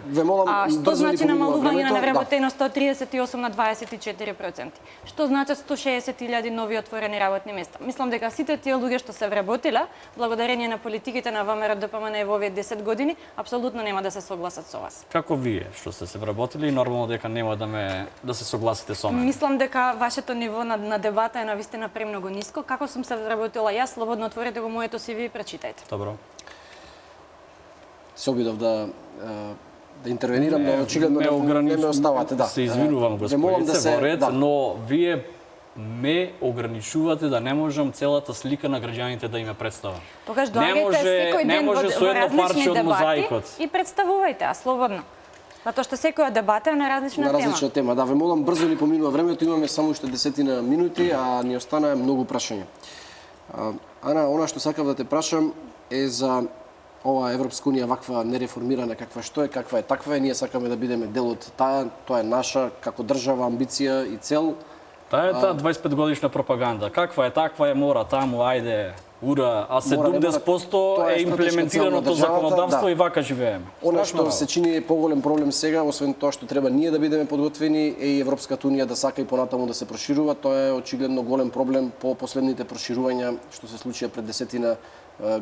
Што значи намалување на невработеност од 38 на 24%? Што значат 160.000 нови отворени работни места? Мислам дека сите тие луѓе што се вработиле, благодарение на политиките на ВМРО ДПМН во овие 10 години, апсолутно нема да се согласат со вас. Како вие што сте се вработили и нормално дека нема да се согласите со мене? Мислам дека вашето ниво на дебата е навистина премногу ниско. Како сум се вработила јас, слободно отворете го моето CV и прочитајте. Добро. Се обидов да интервенирам, но очигледно не ме оставате, да. Се извинувам, господице, во ред, но вие ме ограничувате да не можам целата слика на граѓаните да име представам. Тогаш доаѓајте секој ден во различни дебати и представувајте, а слободно. Затоа што секоја дебата е на различна тема. На различна тема, да. Ве молам, брзо ни поминува времето, имаме само уште 10 минути, а ни останаа многу прашања. Ана, она што сакав да те прашам е за ова Европска унија ваква нереформирана каква што е, каква е таква е, ние сакаме да бидеме дел од таа, тоа е наша како држава амбиција и цел. Таа е таа 25 годишна пропаганда. Каква е таква е, мора таму, ајде, ура, а 70% е имплементираното законодавство и вака живееме. Она што се чини поголем проблем сега, освен тоа што треба ние да бидеме подготвени, е и Европската унија да сака и понатаму да се проширува, тоа е очигледно голем проблем по последните проширувања што се случија пред 10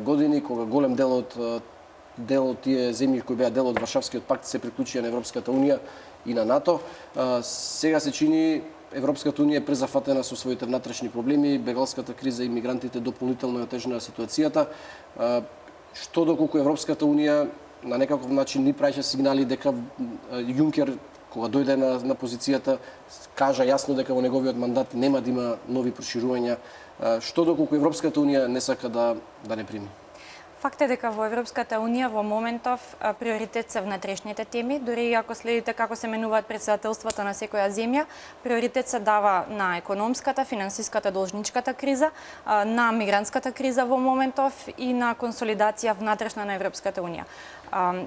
години, кога голем дел од тие земји кои беа дел од Варшавскиот пакт се приклучија на Европската унија и на НАТО. Сега се чини Европската унија е презафатена со своите внатрешни проблеми, бегалската криза и мигрантите дополнително ја тежнаа ситуацијата. Што доколку Европската унија на некаков начин ни праќа сигнали дека Јункер кога дојде на позицијата кажа јасно дека во неговиот мандат нема да има нови проширувања, што доколку Европската унија не сака да не прими. Факт е дека во Европската унија во моментов приоритет се внатрешните теми, дури и ако следите како се менуваат претседателствата на секоја земја, приоритет се дава на економската, финансиската, должничката криза, на мигрантската криза во моментов и на консолидација внатрешна на Европската унија.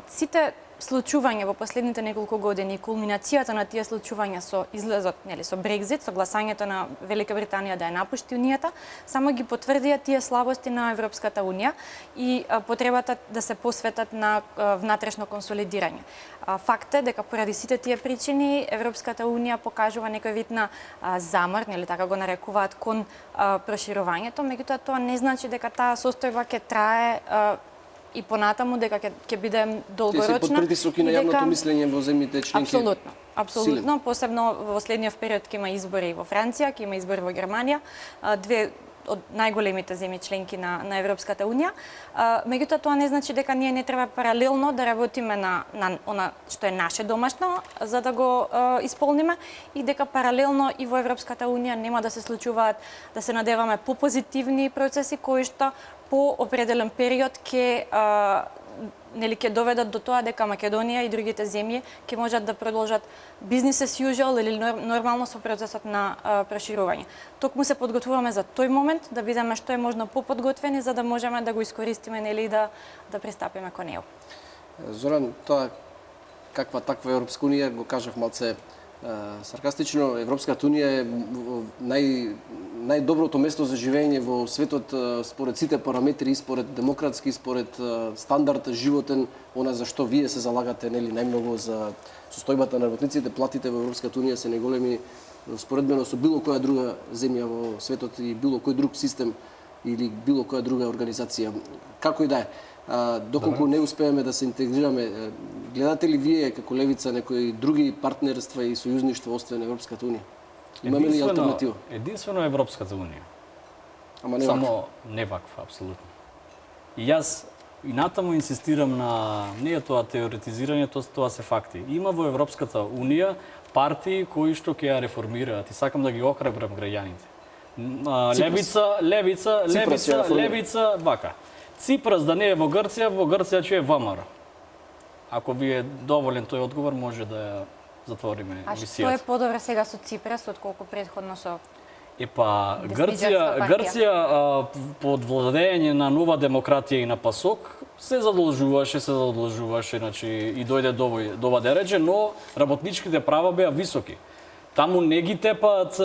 Сите случувања во последните неколку години, кулминацијата на тие случувања со излезот, со Брекзит, со гласањето на Велика Британија да ја напушти Унијата, само ги потврдија тие слабости на Европската унија и потребата да се посветат на внатрешно консолидирање. Факт е дека поради сите тие причини Европската унија покажува некој вид на замор, така го нарекуваат, кон проширувањето, меѓутоа тоа не значи дека таа состојба ќе трае и понатаму, дека ќе биде долгорочна. Тие се под притисок и на јавното мислење во земјите членки. Апсолутно, посебно во следниот период ќе има избори во Франција, ќе има избори во Германија, две од најголемите земји членки на Европската унија. Меѓутоа тоа не значи дека ние не треба паралелно да работиме на она што е наше домашно за да го исполниме и дека паралелно и во Европската унија нема да се случуваат, да се надеваме попозитивни процеси кои што по определен период ќе доведат до тоа дека Македонија и другите земји ќе можат да продолжат business as usual или нормално со процесот на проширување. Токму се подготвуваме за тој момент да бидеме што е можно поподготвени за да можеме да го искористиме и да пристапиме кон него. Зоран, тоа каква таква Европска унија го кажав малце саркастично. Европската унија е најдоброто место за живење во светот според сите параметри, според демократски, според стандард животен, она за што вие се залагате најмногу за состојбата на работниците, платите во Европската унија се најголеми споредбено со било која друга земја во светот и било кој друг систем или било која друга организација. Како и да е. Доколку не успееме да се интегрираме, гледате ли вие како левица некои други партнерства и сојузништва освен Европската унија? Имаме ли алтернатива? Единствено Европската унија. Ама не само не ваква, апсолутно. И јас и натаму инсистирам на не е тоа теоретизирање, тоа се факти. Има во Европската унија партии кои што ќе ја реформираат и сакам да ги охрабрам граѓаните. Левица, вака. Ципрас да не е во Грција ќе е ВМРО. Ако ви е доволен тој одговор, може да ја затвориме емисијата. А што е подобро сега со Ципрас отколку претходно со Грција под владење на нова демократија и на ПАСОК се задолжуваше, значи и дојде до ова дереđe, но работничките права беа високи. Таму не ги тепаат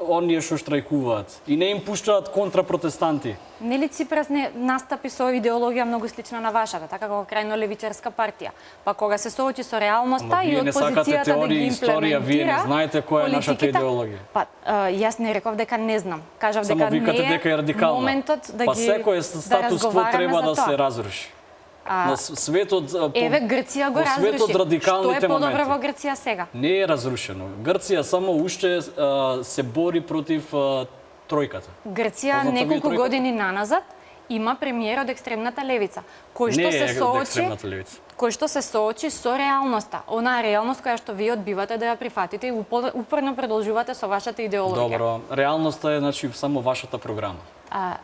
оние што штрајкуваат и не им пуштаат контрапротестанти. Нели Ципрас не настапи со идеологија многу слична на вашата, така како крајно левичарска партија. Па кога се соочи со реалноста и од позицијата да ги имплементира, вие не знаете која е нашата идеологија. Па јас не реков дека не знам. Кажав дека не е моментот да ги секој статус кво треба да се разруши. На светот Грција го разруши. Што е подобро во Грција сега? Не е разрушено. Грција само уште се бори против тројката. Грција неколку години наназад има премиер од екстремната левица, кој што се соочи со реалноста. Онаа реалност која што вие одбивате да ја прифатите и упорно продолжувате со вашата идеологија. Добро, реалноста е само вашата програма.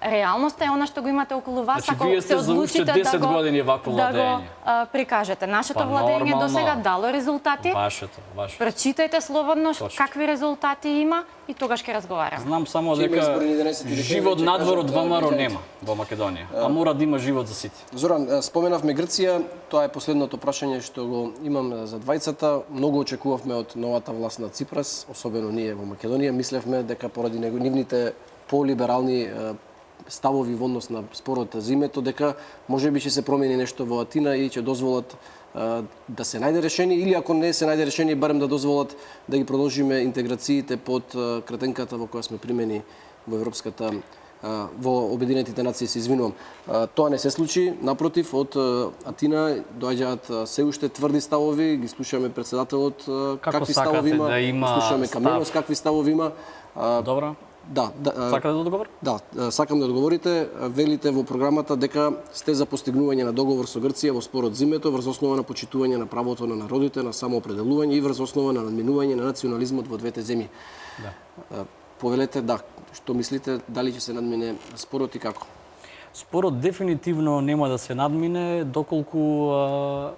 Реалноста е она што го имате околу вас, ако се одлучите да го прикажете. Нашето владење до сега дало резултати. Вашето. Прочитајте слободно какви резултати има и тогаш ќе разговараме. Знам само дека живот надвор од ВМРО нема во Македонија, а мора да има живот за сите. Зоран, споменавме Грција, тоа е последното прашање што го имам за двајцата. Многу очекувавме од новата власт на Ципрас, особено ние во Македонија. Мислевме дека поради нивните полиберални ставови во однос на спорот за името, дека можеби ќе се промени нешто во Атина и ќе дозволат да се најде решение, или ако не се најде решение, барем да дозволат да ги продолжиме интеграциите под кратенката во која сме примени во Европската, во Обединетите нации, се извинувам. Тоа не се случи, напротив, од Атина доаѓаат се уште тврди ставови, ги слушаме председателот какви ставови има, слушаме Каменос какви ставови има. Добро. Сакате да одговор? Да, сакам да одговорите. Велите во програмата дека сте за постигнување на договор со Грција во спорот зимето врз основа на почитување на правото на народите на самоопределување и врз основа на надминување на национализмот во двете земји. Да. Повелете, што мислите, дали ќе се надмине спорот и како? Спорот дефинитивно нема да се надмине доколку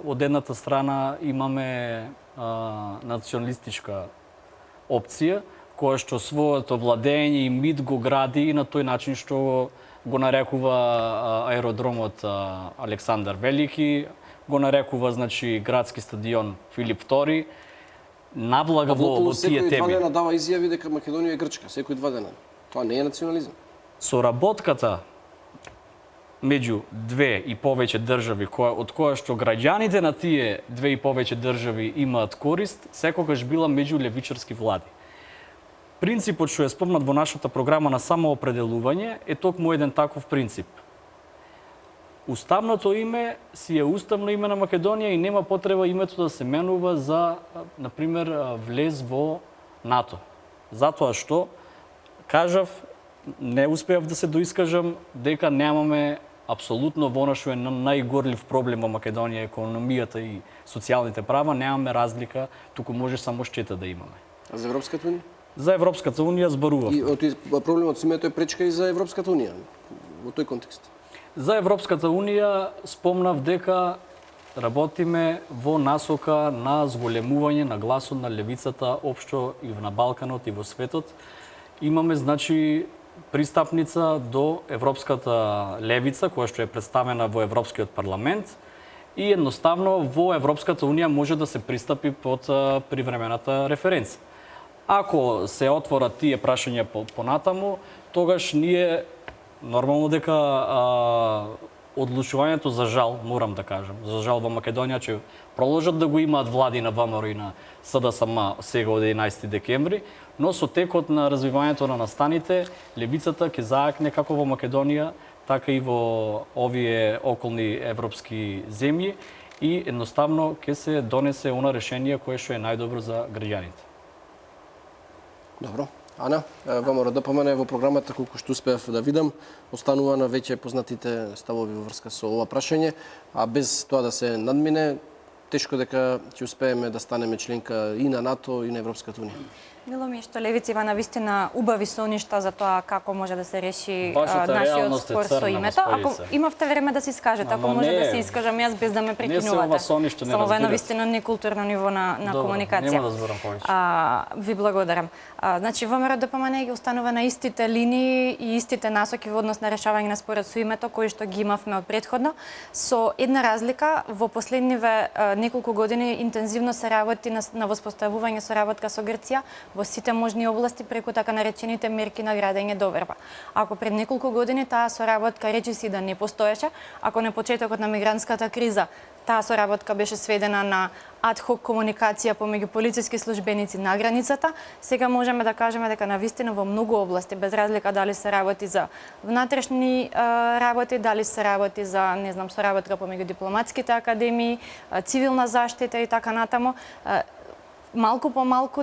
од едната страна имаме националистичка опција која што своето владење и мит го гради на тој начин што го нарекува аеродромот Александар Велики, го нарекува значи градски стадион Филип II, наблага во тие теми. Секој 2 дена дава изјави дека Македонија е Грчка, секој 2 дена. Тоа не е национализам. Соработката меѓу две и повеќе држави, од која што граѓаните на тие две и повеќе држави имаат корист, секогаш била меѓу левичарски влади. Принципот што е спомнат во нашата програма на самоопределување е токму еден таков принцип. Уставното име си е уставно име на Македонија и нема потреба името да се менува за, например, влез во НАТО. Затоа што, кажав, не успеав да се доискажам дека немаме апсолутно во она што е најгорлив проблем во Македонија, економијата и социјалните права, немаме разлика, туку може само штета да имаме. А за Европската унија? За Европската унија зборував. И проблемот со името е пречка и за Европската унија во тој контекст. За Европската унија спомнав дека работиме во насока на зголемување на гласот на левицата општо и на Балканот и во светот. Имаме значи пристапница до европската левица која што е представена во Европскиот парламент и едноставно во Европската унија може да се пристапи под привремената референца. Ако се отворат тие прашања понатаму, тогаш ние нормално дека одлучувањето за жал, морам да кажам, за жал во Македонија че продолжат да го имаат влади на ВМРО и на СДСМ сега од 11 декември, но со текот на развивањето на настаните, левицата ќе заакне како во Македонија, така и во овие околни европски земји и едноставно ќе се донесе она решение кое што е најдобро за граѓаните. Добро. Ана, ВМРО ДПМН во програмата, колку што успеав да видам, останува на веќе познатите ставови во врска со ова прашање, а без тоа да се надмине, тешко дека ќе успееме да станеме членка и на НАТО и на Европската унија. Мило ми е што левица има навистина убави соништа за тоа како може да се реши Вашата нашиот реалност е спор со црна, името. Ако господице. имавте време да се искажете, ако Ама може не. да се искажам јас без да ме Не се прекинувате. ова соништо, не Само ова е разбирате. навистина некултурно ниво на Добро, комуникација. нема да зборам повеќе. Ви благодарам. Значи ВМРО ДПМН ги останува на истите линии и истите насоки во однос на решавање на спорот со името кои што ги имавме од претходно, со една разлика во последниве неколку години интензивно се работи на воспоставување соработка со Грција во сите можни области преку така наречените мерки на градење доверба. Ако пред неколку години таа соработка речиси да не постоеше, ако на почетокот на мигрантската криза таа соработка беше сведена на адхок комуникација помеѓу полициски службеници на границата, сега можеме да кажеме дека навистина во многу области, без разлика дали се работи за внатрешни работи, дали се работи за, не знам, соработка помеѓу дипломатските академии, цивилна заштита и така натаму, малку по малку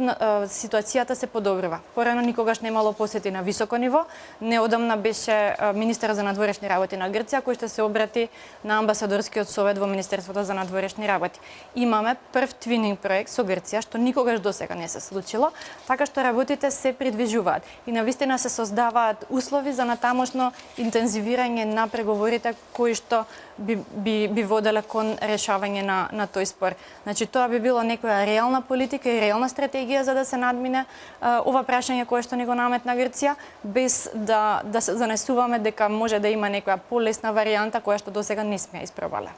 ситуацијата се подобрува. Порано никогаш немало посети на високо ниво. Неодамна беше министер за надворешни работи на Грција кој што се обрати на амбасадорскиот совет во Министерството за надворешни работи. Имаме прв твининг проект со Грција што никогаш досега не се случило, така што работите се придвижуваат и навистина се создаваат услови за натамошно интензивирање на преговорите кои што би воделе кон решавање на тој спор. Значи тоа би било некоја реална политика и реална стратегија за да се надмине ова прашање кое што ни го наметна Грција, без да се занесуваме дека може да има некоја полесна варијанта која што досега не сме испробале.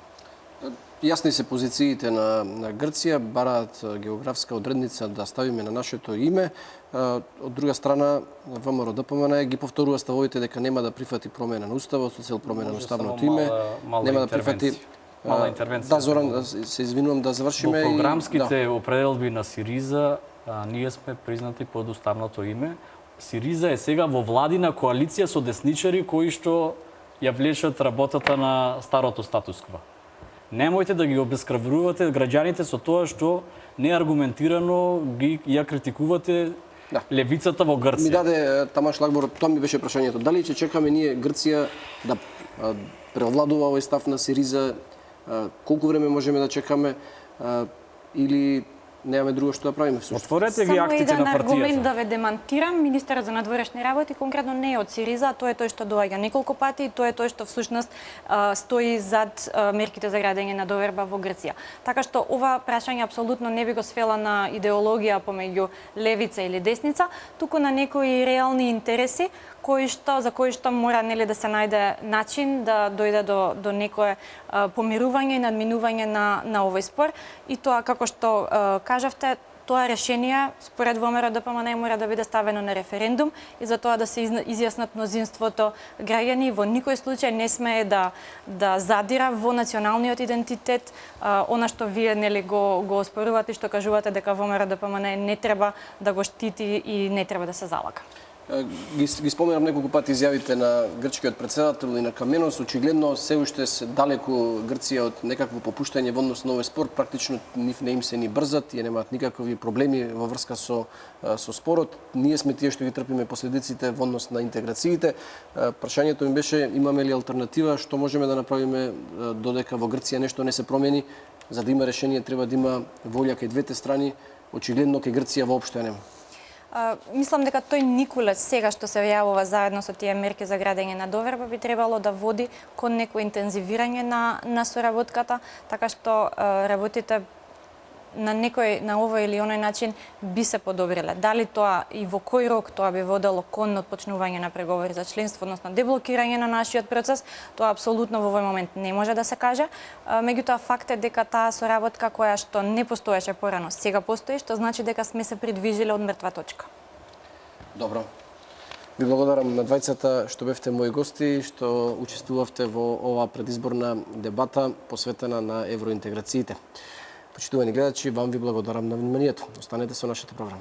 Јасни се позициите на Грција, бараат географска одредница да ставиме на нашето име. Од друга страна, ВМРО ДПМН ги повторува ставовите дека нема да прифати промена на уставот со цел промена на уставното име. Нема да прифати мала интервенција. Да, Зоран, се извинувам да завршиме. Во програмските определби на СИРИЗА ние сме признати под уставното име. СИРИЗА е сега во владина коалиција со десничари кои што ја влечат работата на старото статус-кво. Немојте да ги обескрврувате граѓаните со тоа што неаргументирано ја критикувате Да. левицата во Ми Грција. даде Тамаш Лагбор, тоа ми беше прашањето. Дали ќе чекаме ние Грција да превладува овој став на Сириза, колку време можеме да чекаме или немаме друго што да правиме всушност? Отворете ги Само актите еден на аргумент партијата. да ве демантирам, министерот за надворешни работи конкретно не е од Сириза, а тоа е тој што доаѓа неколку пати и тоа е тој што всушност стои зад мерките за градење на доверба во Грција. Така што ова прашање апсолутно не би го свела на идеологија помеѓу левица или десница, туку на некои реални интереси за кои што мора нели да се најде начин да дојде до некое помирување и надминување на овој спор, и тоа како што кажавте, тоа решение според ВМРО ДПМН мора да биде ставено на референдум и за тоа да се изјаснат мнозинството граѓани. Во никој случај не смее да задира во националниот идентитет, она што вие нели го оспорувате и што кажувате дека ВМРО ДПМН не треба да го штити и не треба да се залага. Ги споменав неколку пати изјавите на грчкиот претседател и на Каменос. Очигледно се уште се далеку Грција од некакво попуштање во однос на овој спор. Практично нив не им се ни брзат, и немаат никакви проблеми во врска со спорот. Ние сме тие што ги трпиме последиците во однос на интеграциите. Прашањето ми беше, имаме ли алтернатива, што можеме да направиме додека во Грција нешто не се промени? За да има решение треба да има волја кај двете страни. Очигледно кај Грција воопшто нема. Мислам дека тој Николец сега што се јавува заедно со тие мерки за градење на доверба би требало да води кон некој интензивирање на соработката, така што работите на овој или оној начин би се подобриле. Дали тоа и во кој рок тоа би водело кон отпочнување на преговори за членство, односно деблокирање на нашиот процес, тоа апсолутно во овој момент не може да се каже. Меѓутоа факт е дека таа соработка која што не постоеше порано, сега постои, што значи дека сме се придвижиле од мртва точка. Добро. Ви благодарам на двајцата што бевте мои гости, што учествувавте во оваа предизборна дебата посветена на евроинтеграциите. Почитувани гледачи, вам ви благодарам на вниманието. Останете со нашата програма.